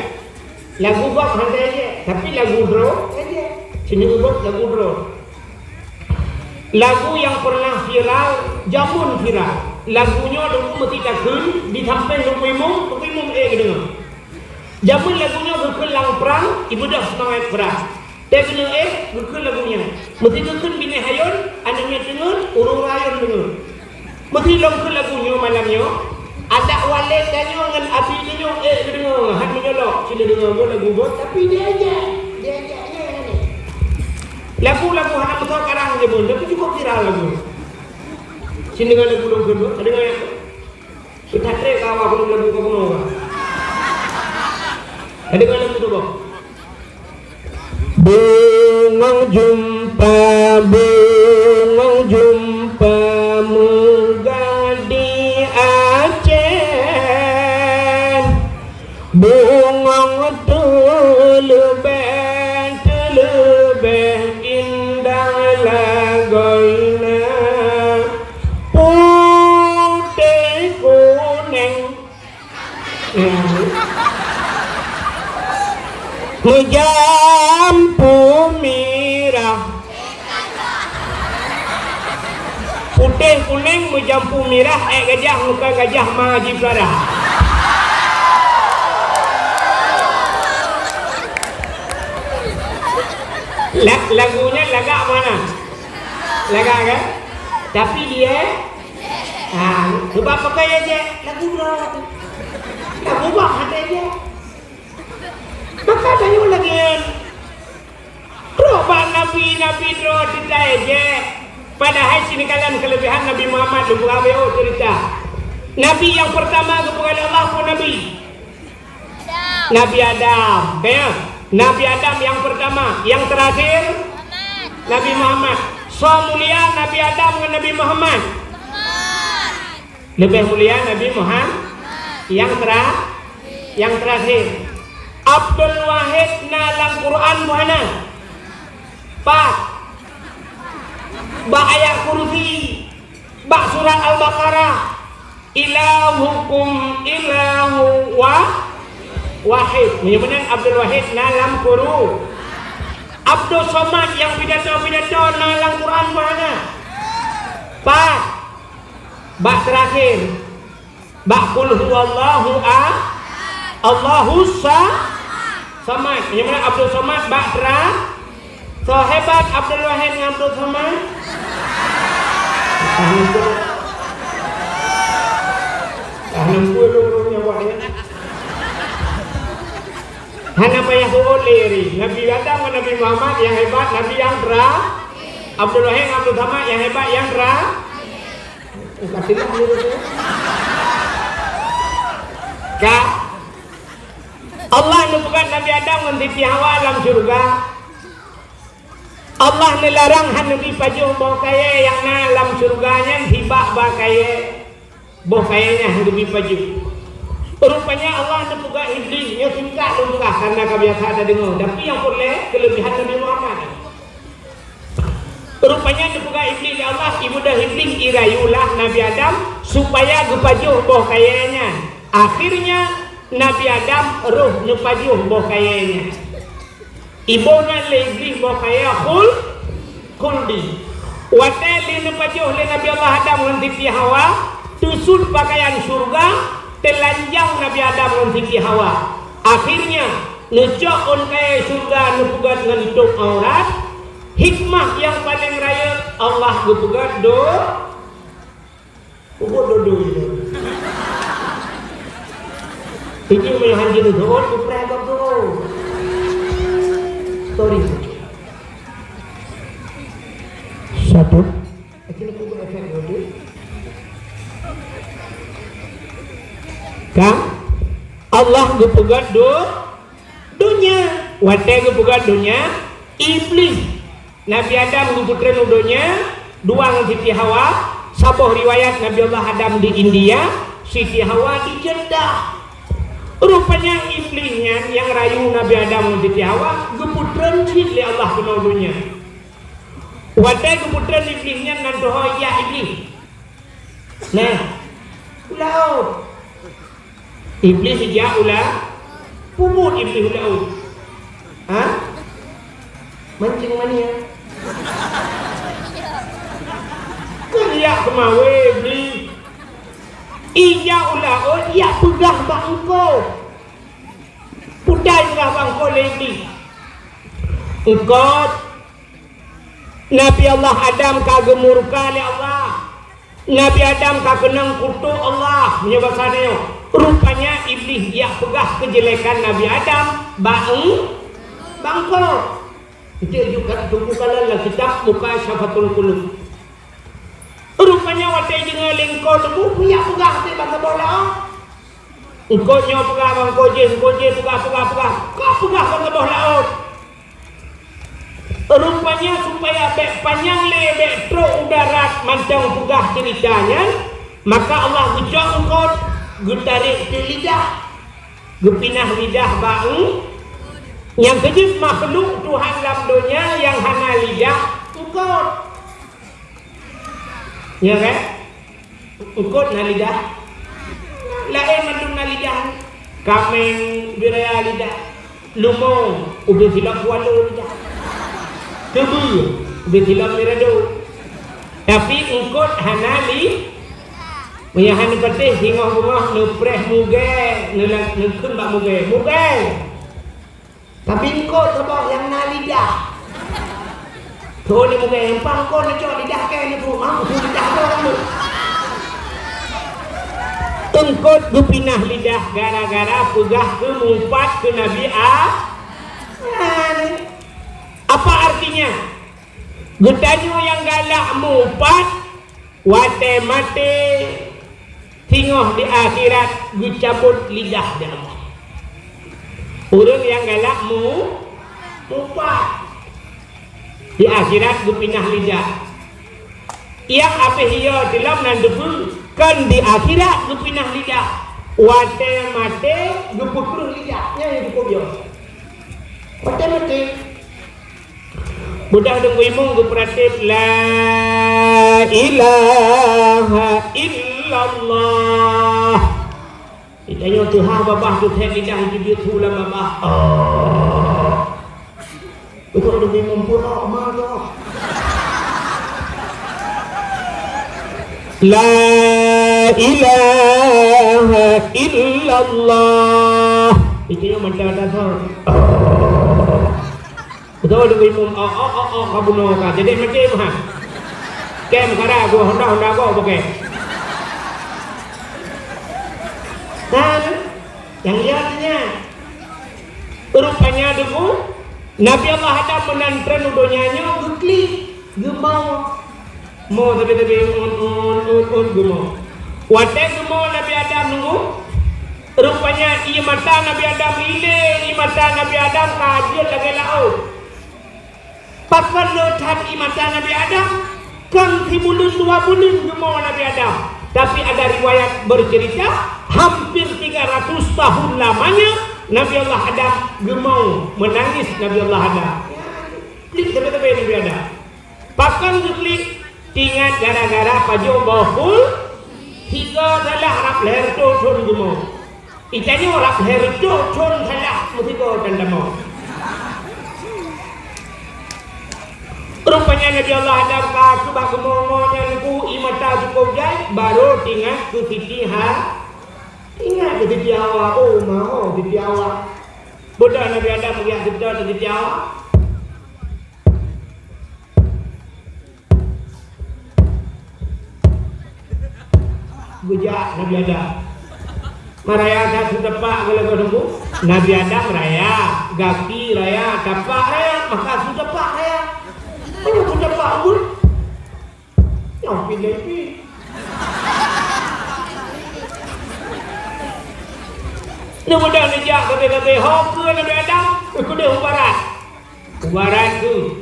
[SPEAKER 2] Lagu bab hantar aja, tapi lagu draw aja. Sini ubah lagu draw. Lagu yang pernah viral, jamun viral. Lagunya dulu mesti takun, ditampai nukimum dengar. Jamun lagunya berkelang perang, ibu dah semangat perang. Tapi berkul lagunya. Mesti berkul bini hayun, anaknya dengar, urung rayun dengar. Mesti longkul lagunya malamnya. Ada walid tanya dengan api dia dengar hat menyolok sila dengar lagu bot tapi dia aja ni lagu-lagu hana betul karang je pun tapi cukup viral lagu sini dengan lagu kedua ada yang kita trek kawa belum lagu kamu ada dengan lagu tu bang bungong jumpa menggadi bungong telebeh indah lagoina putih kuning menjampu merah putih kuning menjampu merah gajah muka gajah maji pelarah. Lagunya lagak mana? Lagak kan? Tapi dia sebab pakai aja lagu berapa? Lagu berapa ada aja? Maka ada yang lagi Roba Nabi draw cerita aja. Padahal sini kalian kelebihan Nabi Muhammad lupa AWO cerita. Nabi yang pertama kepada Allah pun Nabi Adam. Ya? Nabi Adam yang pertama, yang terakhir Nabi Muhammad. So mulia Nabi Adam dengan Nabi Muhammad. Lebih mulia Nabi Muhammad yang terakhir. Abdul Wahid nalang Quran mana? Pak. Ba ayat kursi. Ba surat Al-Baqarah. Ilahukum ilahu
[SPEAKER 1] Wahid. Kemudian Abdul Wahid nalam Quran. Abdul Somad yang pidato-pidato nalang Quran mana? Pak. Bak terakhir. Bak qul huwallahu Allahu Samad. Kemudian Abdul Somad bak terakhir. So hebat Abdul Wahid dengan Abdul Somad. Ahlam puluh nyawanya. Hana payah leri. Nabi Adam dan Nabi Muhammad yang hebat, Nabi yang Abdul Wahid Abdul Samad yang hebat yang kasihlah dulu. Kak Allah menubuhkan Nabi Adam mentipi Hawa dalam surga. Allah melarang Nabi pajuh bawa kaya yang dalam surganya hibak bawa kaya. Boh kayaknya lebih paju. Rupanya Allah membuka iblis, dia tingkat membuka karena kebiasaan ada dengar. Tapi yang boleh kelebihan Nabi Muhammad. Rupanya membuka iblis Allah, ibu dah iblis irayulah Nabi Adam supaya gepajuh boh kayaknya. Akhirnya Nabi Adam roh nepajuh boh kayaknya. Ibu nak iblis boh kaya khuldi. Wateli nepajuh le Nabi Allah Adam nanti Hawa. Tusud pakaian surga, telanjang Nabi Adam mengikuti Hawa. Akhirnya necok on kaya surga nepugat dengan hidup aurat. Hikmah yang paling raya Allah gepugat do. Ini menghanjir doa kupragak do. Story. Satu. Akhirnya kubu efek do. Kang Allah gepegat dunia wate gepegat dunia iblis Nabi Adam geputren udonya duang Siti Hawa saboh riwayat Nabi Allah Adam di India Siti Hawa di Jeddah. Rupanya iblisnya yang rayu Nabi Adam Siti Hawa geputren Siti Allah kena dunia wate geputren iblisnya nantoho ya iblis nah laut iblis sejak ulah puput iblis ulah mancing mania kerja kemawe iblis iya ulah iya pegah bangko pudai pegah bangko iblis engkau Nabi Allah Adam kagemurka oleh Allah Nabi Adam kakenang kutu Allah menyebab sadeo. Rupanya iblis yang pegah kejelekan Nabi Adam bangko. Itu juga tunggu kala kitab muka syafatul qulub. Rupanya watai jeung lingko debu punya pegah teh bangsa bola. Engko nyo pegah bangko je pegah. Ka pegah bangsa bola. Rupanya supaya panjang lebek tro udara mancang pegah ceritanya, maka Allah ucap engkau getarik ke lidah gepinah lidah bang yang kejut makhluk Tuhan dalam dunia yang hana lidah engkau ya kan engkau na lidah lain mandung na lidah kameng biraya lidah lumong ubi silap walu lidah kebu ubi silap mirado tapi engkau hana lidah Menyahan patih hingga nepreh muge nekun bak muge tapi engkau sebab yang nalidah tuh ni muge empang kau nak cakap lidah ke ni tu mampu lidah kau kamu engkau gupinah lidah gara-gara pegah ke mumpat ke Nabi apa artinya getanyo yang galak mumpat wate mate Tingoh di akhirat dicabut lidah dia. Orang yang galak mupat di akhirat dipinah lidah. Yang apa hiyo dalam nan debu kan di akhirat dipinah lidah. Wate mate dipukul lidahnya yang dikubyo. Wate mate budak deng imung gupratip la ilaha illallah Itanya Tuhan babah tu teh lidah dia tu lah babah. Itu ada memang pura marah.
[SPEAKER 2] La ilaha illallah.
[SPEAKER 1] Itanya macam ada tu. Itu ada memang kabuno ka. Jadi macam ha. Kem kara gua Honda gua pakai. Dan yang lihatnya rupanya dulu Nabi Allah ada menantren udonyanya gukli gemau mau tapi gemau wate gemau Nabi Adam nunggu rupanya iya mata Nabi Adam ile iya mata Nabi Adam kajil lagi laut papan letan iya mata Nabi Adam kan timulun 2 bulan gemau Nabi Adam. Tapi ada riwayat bercerita hampir 300 tahun lamanya Nabi Allah Adam gemau menangis Nabi Allah Adam. Klik tapi Nabi Adam. Pakan klik ingat gara-gara pajo bahul tiga salah rap leher tu chon gemau. Itanya rap leher tu chon salah mesti kau tandamo. Rupanya Nabi Allah Adam ka subah kemongonya niku imata cukup jai baru tinggal ke titi ingat ke titi awak mau titi awak bodoh Nabi Adam pergi sedar ke titi awak bejak Nabi Adam maraya satu tepak kalau kau tunggu Nabi Adam raya gaki raya tapak raya maka satu tepak raya mana sudah bangun? Yang pilih. Ini mudah nejak kata-kata hok ke Nabi Adam. Aku dah ubarat. Ubarat tu.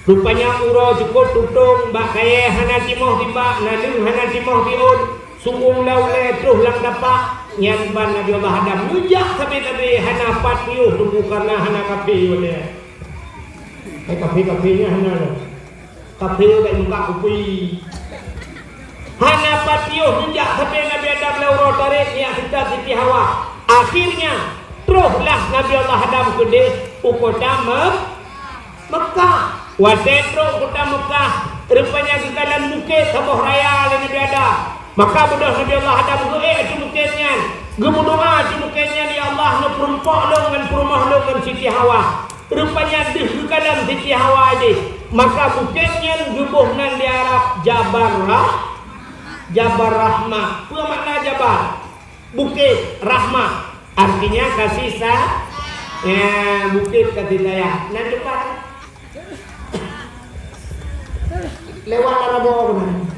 [SPEAKER 1] Rupanya uro cukup tutung. Bak kaya hana timoh tiba. Nalu hana timoh tiun. Sunggung laulai terus lang dapak. Yang ban Nabi Allah Adam. Nejak tapi hana patiuh. Tunggu karena hana kapi. Kafe-kafenya hana lah. Kafe kat muka kopi. Hana patio sejak sampai Nabi Adam lauro tarik niat kita Siti Hawa. Akhirnya teruslah Nabi Allah Adam ke kota Mekah. Wate terus kota Mekah. Rupanya kekalan bukit Sabuh Raya oleh Nabi Adam. Maka mudah Nabi Allah Adam itu bukitnya. Gemudoa itu bukitnya ya Allah perempok lo dengan perumah lo dengan Siti Hawa. Rupanya di dalam Siti Hawa ini maka bukitnya gebuhnan di Arab Jabar Rahmah. Apa makna Jabar? Bukit Rahmah artinya kasih bukit kasih sayang. Nah cepat lewat Larabon.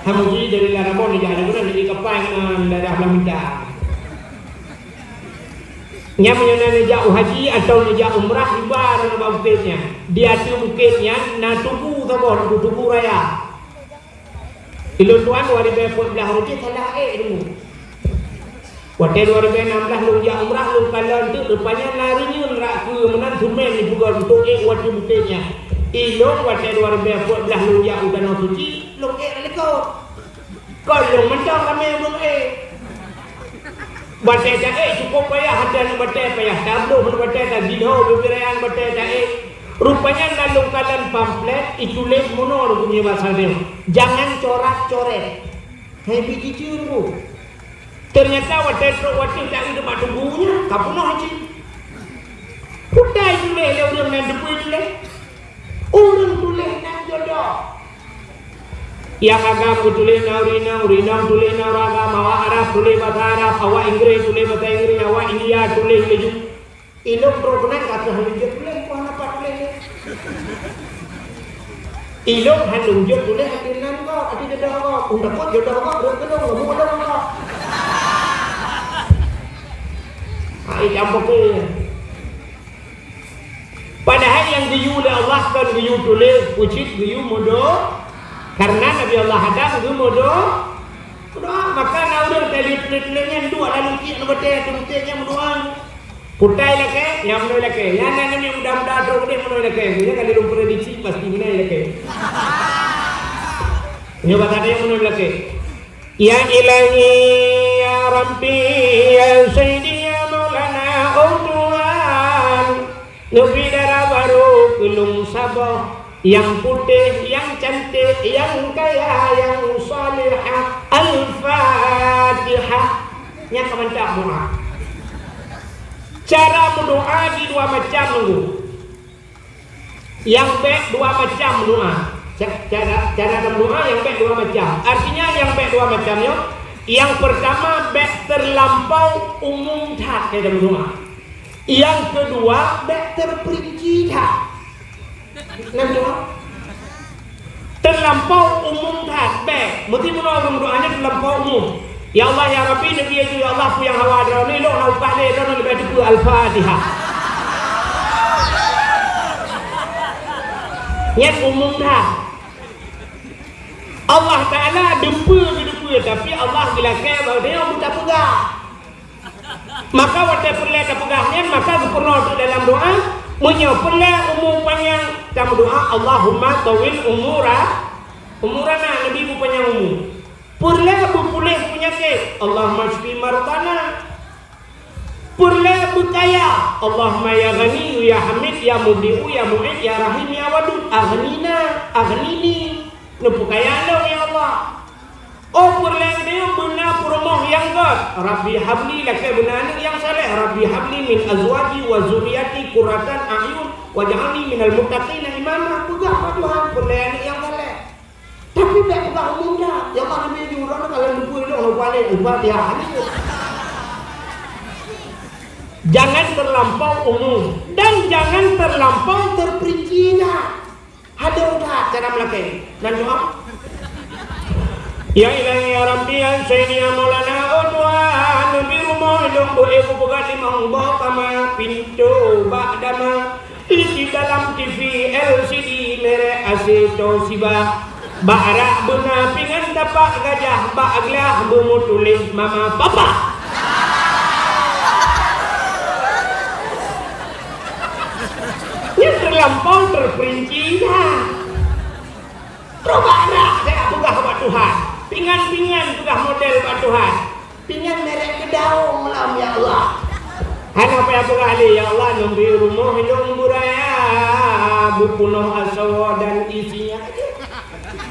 [SPEAKER 1] Hamuji dari Larabon di Kepang daerah Lamita. Yang menyana jauh haji atau jauh umrah ibarat nama bukitnya. Dia tu bukitnya na tubuh sabor tubuh raya. Ilun tuan 2014 rupiah salah dulu. Waktu 2016 lu jauh umrah lu kalau tu rupanya larinya rak ke menan sumen di bukan untuk waktu bukitnya. Ilun waktu 2014 lu jauh danau suci lu lekau. Kau yang mencang kami belum batai tak cukup payah hadiah batai payah tablo batai tak zino beberayan batai tak rupanya lalu kalian pamflet itulis mono punya bahasa dia jangan corak-coret happy cicuru ternyata batai tak itu mak tunggunya kapuno haji kudai tulis orang yang depan tulis orang tulis nak jodoh yang agama tulis Urinam tulis agama, awak Arab tulis bahasa Arab, awak Inggris tulis bahasa Inggris, awak India tulis leju. Ilmu program kata halujud tulis, kau apa tulis? Ilmu halujud tulis hadiran kau, hadi jodoh kau, undak kau jodoh kau, berkedong, kamu jodoh kau. Hai campur ke. Padahal yang diyu oleh Allah kan diyu tulis, pucit diyu mudo. Karena Nabi Allah Adam itu mudah, maka naudul telit-telitnya dua lalu kita betul betul mudah. Putai lagi, yang mudah lagi, yang nanti mudah-mudah terus dia mudah lagi. Dia kalau belum prediksi pasti mudah lagi. Ini kata dia mudah lagi. Ya ilahi
[SPEAKER 2] Rabbi ya Sayyidi ya Maulana oh Tuhan Nabi darah baru kulung sabah yang putih, yang cantik, yang kaya, yang salihah. Al-Fatihah. Yang kemencak doa. Cara berdoa di dua macam dulu. Yang baik dua macam doa. Cara berdoa yang baik dua macam. Artinya yang baik dua macamnya. Yang pertama baik terlampau umum tak dalam doa. Yang kedua baik terperinci tak. Terlampau umum tak baik. Mesti doanya terlampau umum. Ya Allah ya Rabbi Nabi ya Allah yang hawa drone lo nak pakai drone lebih tu Al-Fatihah. Yang umum dah. Allah Taala dempa tapi Allah bila kaya bahawa dia buta pegah. Maka waktu perlu tak pegahnya maka sempurna tu dalam doa menyempurna umur panjang dalam doa Allahumma tawil umurana Nabi bu panjang umur. Perlu pulih penyakit Allahumma shfi mardana. Perlu berkaya Allahumma ya ghani ya hamid ya mubdi'u ya mu'id ya rahim ya wadud aghnini nupu kaya lo ya Allah. Oh perlu dia benar perumoh yang god Rabbi habli laka benar yang saleh Rabbi habli min azwaji wa zuriyati qurratan a'yun waj'alni minal muttaqina imama. Pegah Tuhan perlu yang saleh. Tapi tak pegah umumnya. Ya Allah Nabi diurang kalau lupa itu orang balik Al-Fatihah. Jangan terlampau umum dan jangan terlampau terperincinya. Ada udah cara melakukan. Dan doa. Ya Ilahi ya Rabbi ya Sayyidi ya Maulana oh Tuhan Nabi rumah hidup ibu pegat limang kama pintu ba'dama di dalam TV LCD merek AC Toshiba Ba'ra bena pingan tapak gajah ba'aglah bermutulis mama papa. Ini terlampau terperinci dah. Cobalah saya pegah buat Tuhan. Pingan-pingan pegah model buat Tuhan. Pingan merek kedaung lah ya Allah. Hana apa yang pegah ni ya Allah nombor rumah hidung buraya bupunoh asawa dan isinya.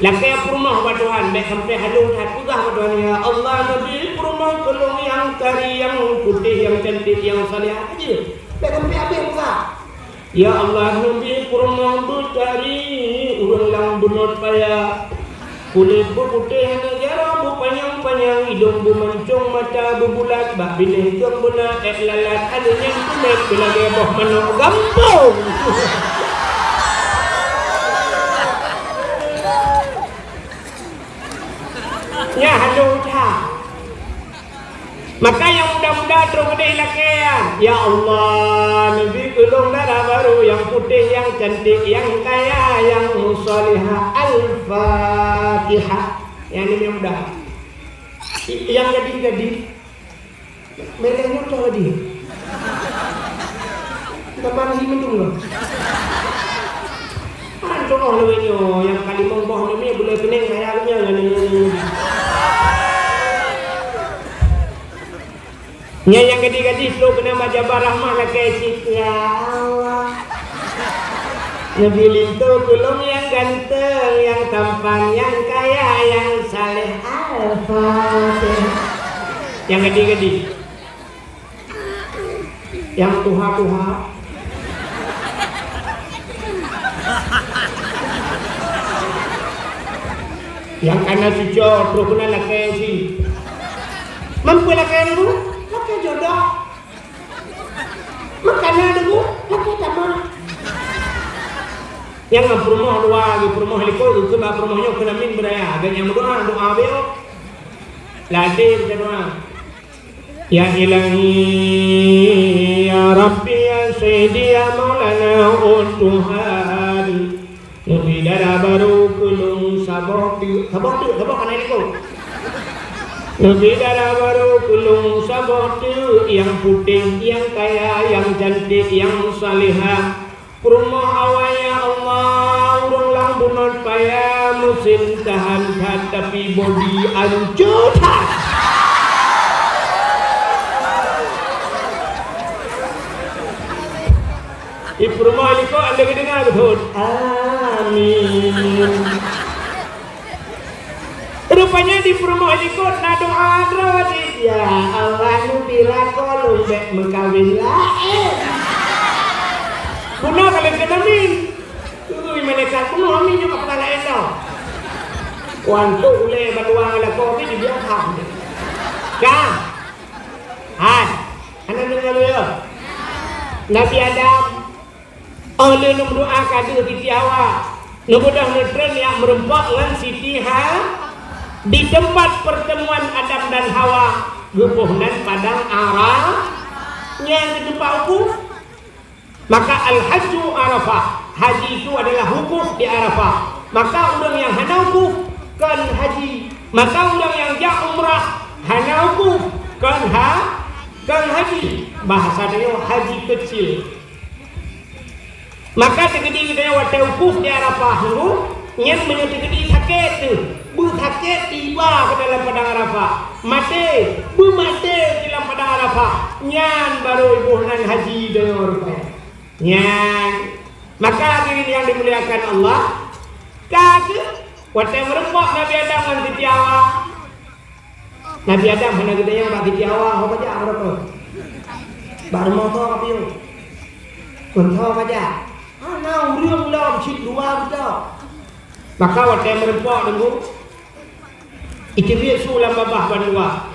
[SPEAKER 2] Lakai rumah buat Tuhan, baik sampai halung hati pegah buat Tuhan ya Allah Nabi rumah kelung yang kari yang putih yang cantik yang salih aja. Baik sampai habis pegah. Ya Allah Nabi rumah berkari urang lang bunot paya kulit putih negara bu panjang-panjang hidung bu mancung mata bu bulat bak binih keng buna lalat ada yang kulit bila geboh manok gampang. Ya halo dah. Maka yang muda-muda terus gede lakian. Ya Allah, Nabi kulung darah baru yang putih, yang cantik, yang kaya, yang salihah. Al-Fatihah. Yang ini yang muda. Yang jadi mereka tuh lagi. Kita panasi mendung loh. Anjong oh lewatnya yang kali mongboh ini boleh pening kayaknya ini. Yang gadis-gadis lo kena baca barahmah lah kecik ya Allah. Nabi lintu kulung yang ganteng, yang tampan, yang kaya, yang saleh Al-Fatihah. Yang gadis-gadis, yang tuha-tuha, yang kena cucuk terus kena lah kecik. Mampu lah kaya dulu. Laki jodoh makanan dulu laki tamah yang ngap rumah luar di rumah helikol itu ngap rumahnya kena min beraya dan yang doa beo latih doa ya Ilahi ya Rabbi ya Sayyidi ya Maulana Tuhan Nabi darah baru kulung sabok kana helikol Nabi darah baru kulung sabot yang putih, yang kaya, yang cantik, yang salihah. Rumah awaya Allah, urang lang bunot paya musim tahan tapi body ancutan.
[SPEAKER 1] Iprumah liko anda kedengar betul. Amin. Rupanya di perumahan ikut na doa rawat ya Allah nu bila ko lumbek mengkawin lain. Puno kalian kenamin. Itu mereka puno kami juga pernah lain tau. Wantu ule baluang ala ko di biang ham. Kah? Han. Anak dengar lu ya. Nabi Adam Allah nu berdoa kadu Siti Hawa. Nu mudah netren yang merempak dengan Siti Hawa. Di tempat pertemuan Adam dan Hawa gubuhnan padang arah yang di tempat wukuf. Maka al-hajju Arafah, haji itu adalah wukuf di Arafah. Maka orang yang hana wukuf kan haji, maka orang yang jak umrah hana wukuf kan haji. Bahasanya haji kecil. Maka tegedi kita wate wukuf di Arafah dulu nyen menyegedi sakit tu. Sakit tiba ke dalam padang Arafah, mati di dalam padang Arafah, nyan baru ibu nan haji dengar nyan. Maka diri yang dimuliakan Allah, kagak waktu merempok Nabi Adam dan Siti Hawa. Nabi Adam hanya kita yang bagi Siti Hawa, apa aja berapa? Baru motor apa yuk? Motor aja. Nah, uriang lam cik dua betul. Maka waktu merempok dulu. Itu dia sulam babah bandua.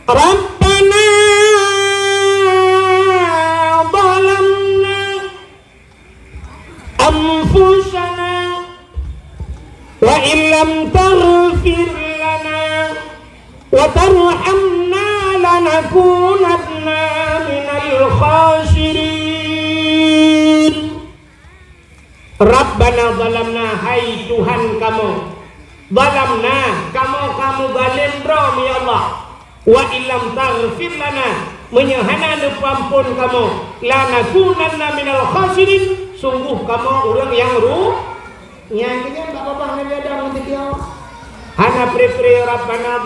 [SPEAKER 1] Rabbana zalamna anfusana wa illam taghfir lana wa tarhamna lanakunanna minal khasirin. Rabbana zalamna, hai Tuhan kamu, zalamna, kamu zalim bro ya Allah. Wa illam taghfir lana, menyahana ampun kamu, lanakunanna minal khasirin, sungguh kamu orang yang nyanyinya bapak-bapak Nabi Adam nanti dia. Hana pre Rabbana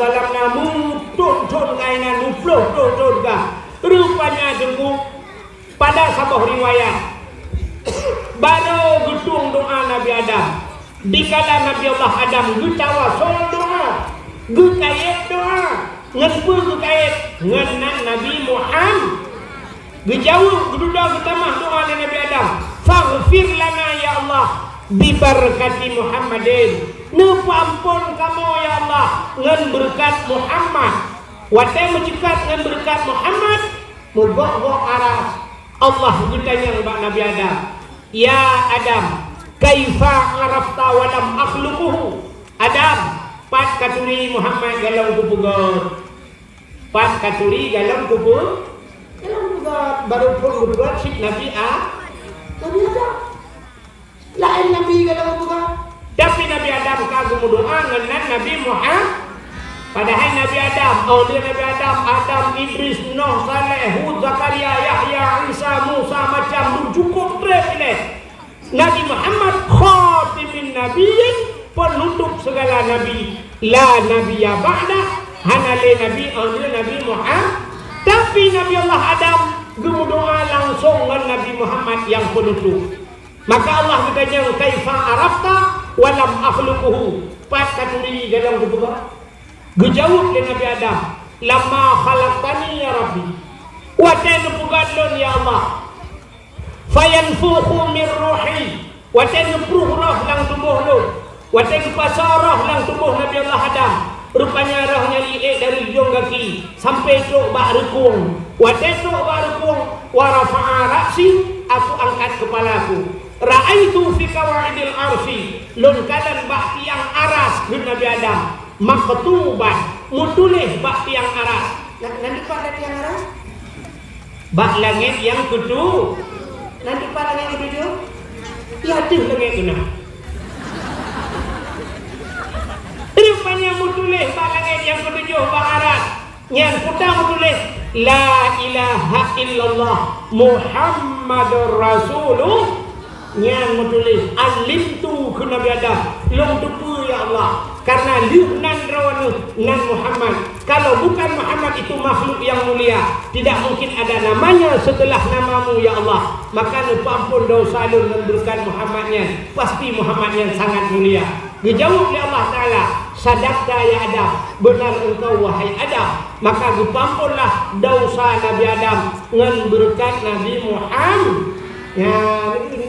[SPEAKER 1] zalamna mutun kainan mufloh ka. Rupanya dulu pada sabah riwayat baru gedung doa Nabi Adam. Dikala Nabi Allah Adam gutawasul doa, gukayat doa, ngenpul gukayat, ngenan Nabi Muhammad, gejauh geduda getamah doa Nabi Adam. Faghfir lana ya Allah, bibarakati Muhammadin. Nupu ampun kamu ya Allah, ngen berkat Muhammad. Wate mencekat ngen berkat Muhammad, mugok aras. Allah gutanya mbak Nabi Adam. Ya Adam, kaifa arafta wa lam akhluquhu. Adam, pat katuri Muhammad galau kupugot. Pat katuri galau kupugot. Baru pun kupugot si Nabi Nabi Adam. Lain Nabi galau kupugot. Tapi Nabi Adam kagum doa dengan Nabi Muhammad. Padahal Nabi Adam, awliya Nabi Adam, Idris, Nuh, Saleh, Hud, Zakaria, Yahya, Isa, Musa macam cukup terpilih. Nabi Muhammad khatimin nabiyyin, penutup segala nabi. La nabiyya ba'da, hanale nabi awliya Nabi Muhammad. Tapi Nabi Allah Adam berdoa langsung dengan Nabi Muhammad yang penutup. Maka Allah bertanya, kaifa arafta wa lam akhluquhu. Pat katuri dalam kubur. Gejawab dengan Nabi Adam, lama khalaqtani ya Rabbi, wa tanfugadun ya Allah, fayanfukhu min ruhi, wa tanfruh roh lang tubuh lu, wa tanfasarah lang tubuh Nabi Allah Adam. Rupanya rohnya liik dari hujung kaki sampai tok bak rekung, wa tok bak rekung, wa rafa'a ra'si, aku angkat kepalaku. Ra'aitu fi kawaidil arsi, lun kalan bak tiang aras dun Nabi Adam. Maktuban mutulih bak tiang aras. Nanti pada tiang aras bak langit yang ketujuh. Nanti pada langit yang ketujuh ya tuh langit kena. Rupanya mutulih bak langit yang ketujuh bak aras. Yang putang mutulih la ilaha illallah Muhammadur Rasulullah. Yang mutulih alim tu ke Nabi Adam long tupu ya ya Allah. Karena liu nan rawanu nan Muhammad. Kalau bukan Muhammad itu makhluk yang mulia, tidak mungkin ada namanya setelah namamu ya Allah. Maka ampun dosa lu memberikan Muhammadnya. Pasti Muhammadnya sangat mulia. Dijawab oleh Allah Ta'ala, sadaqta ya Adam, benar engkau wahai Adam. Maka dipampunlah dosa Nabi Adam dengan berkat Nabi Muhammad. Ya,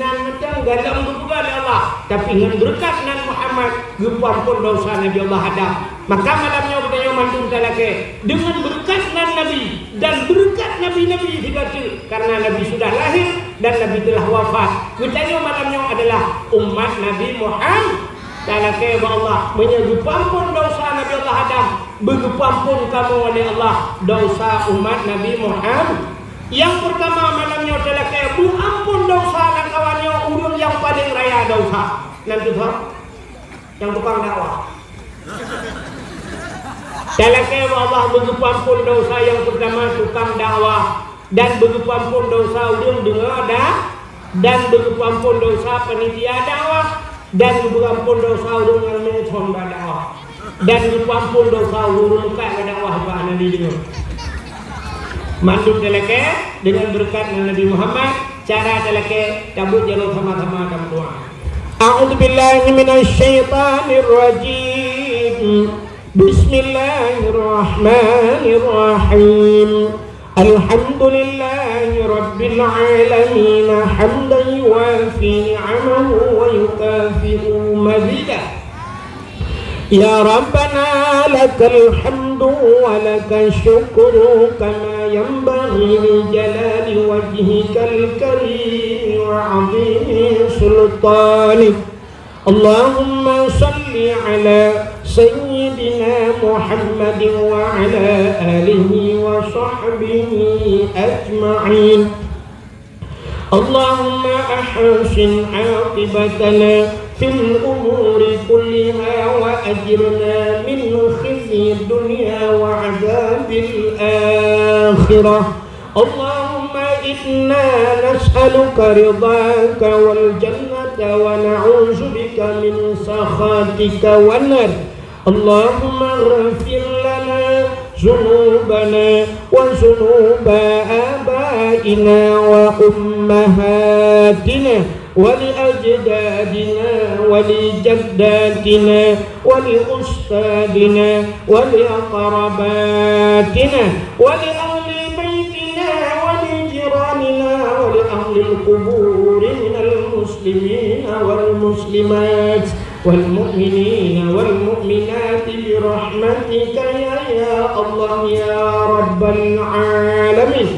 [SPEAKER 1] nan macam galam juga oleh Allah. Tapi dengan berkat nan Muhammad, dipampun dosa Nabi Allah Adam. Maka malamnya bertanya mantung talake, dengan berkat nan Nabi dan berkat Nabi-Nabi dibaca. Karena Nabi sudah lahir dan Nabi telah wafat. Bertanya malamnya adalah umat Nabi Muhammad. Talake Allah menyegupampun dosa Nabi Allah Adam, begupampun kamu oleh Allah dosa umat Nabi Muhammad. Yang pertama malamnya adalah kayak ampun dosa dan kawannya urun yang paling raya dosa. Nanti tuh yang tukang dakwah. Dalam kayak Allah begupampun dosa yang pertama tukang dakwah dan begupampun dosa urun dengar dan begupampun dosa panitia dakwah dan begupampun dosa urun yang mengucapkan dakwah dan begupampun dosa urun muka dakwah apa nanti dengar. Manduk teleke dengan berkat Nabi Muhammad. Cara teleke cabut jalur sama-sama dalam doa. A'udzubillahi minasyaitonir rajim. Bismillahirrahmanirrahim. Alhamdulillahi rabbil alamin hamdan yuwafi ni'amahu wa yukafi'u mazidah. Ya Rabbana lakal hamdu wa lakal syukru kama yanbaghi li jalali wajhikal karim wa 'azimi sultanik. Allahumma salli ala sayyidina Muhammad wa ala alihi wa sahbihi ajma'in. Allahumma ahsin 'aqibatana في الأمور كلها وأجرنا من خزي الدنيا وعذاب الآخرة. اللهم إنا نسألك رضاك والجنة ونعوذ بك من سخطك والنار. اللهم اغفر لنا ذنوبنا وذنوب آبائنا وأمهاتنا ولأجدادنا ولجداتنا ولأستاذنا ولأقرباتنا ولأهل بيتنا ولجيراننا ولأهل القبور من المسلمين والمسلمات والمؤمنين والمؤمنات برحمتك يا الله يا رب العالمين.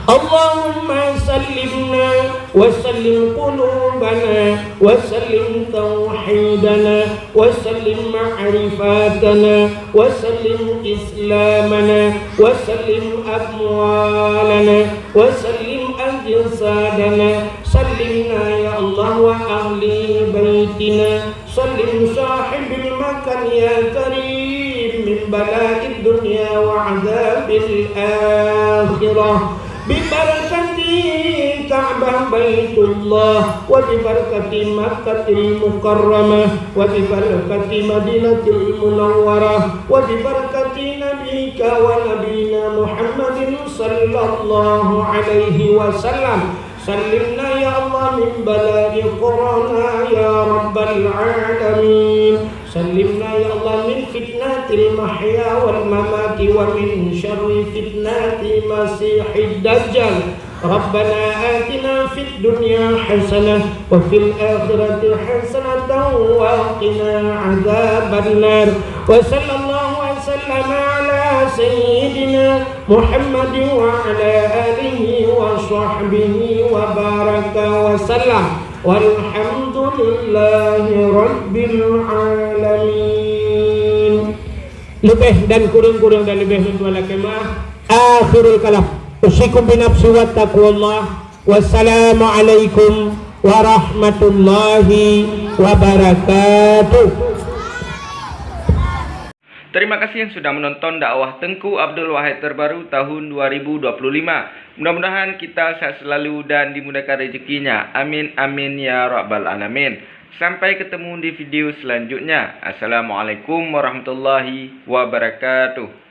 [SPEAKER 1] اللهم سلمنا وسلم قلوبنا وسلم توحيدنا وسلم معرفاتنا وسلم إسلامنا وسلم أموالنا وسلم أجسادنا. سلمنا يا الله وأهل بيتنا. سلم صاحب المكان يا كريم من بلاء الدنيا وعذاب الآخرة. ببركة كعبة بيت الله وببركة مكة المكرمة وببركة مدينة المنورة وببركة نبيك ونبينا محمد صلى الله عليه وسلم. سلمنا يا الله من بلاء كورونا يا رب العالمين. سلمنا يا الله من فتنة المحيا والممات ومن شر فتنة مسيح الدجال. ربنا آتنا في الدنيا حسنة وفي الآخرة حسنة وقنا عذاب النار. وصلى الله وسلم على سيدنا محمد وعلى آله وصحبه وبارك وسلم. Walhamdulillahi Rabbil Alamin. Lebih dan kurang-kurang dan lebih mentuala kemah. Akhirul kalam. Usikum binafsi wa taqwallah. Wassalamualaikum warahmatullahi wabarakatuh.
[SPEAKER 3] Terima kasih yang sudah menonton dakwah Tengku Abdul Wahid terbaru tahun 2025. Mudah-mudahan kita sehat selalu dan dimudahkan rezekinya. Amin amin ya rabbal alamin. Sampai ketemu di video selanjutnya. Assalamualaikum warahmatullahi wabarakatuh.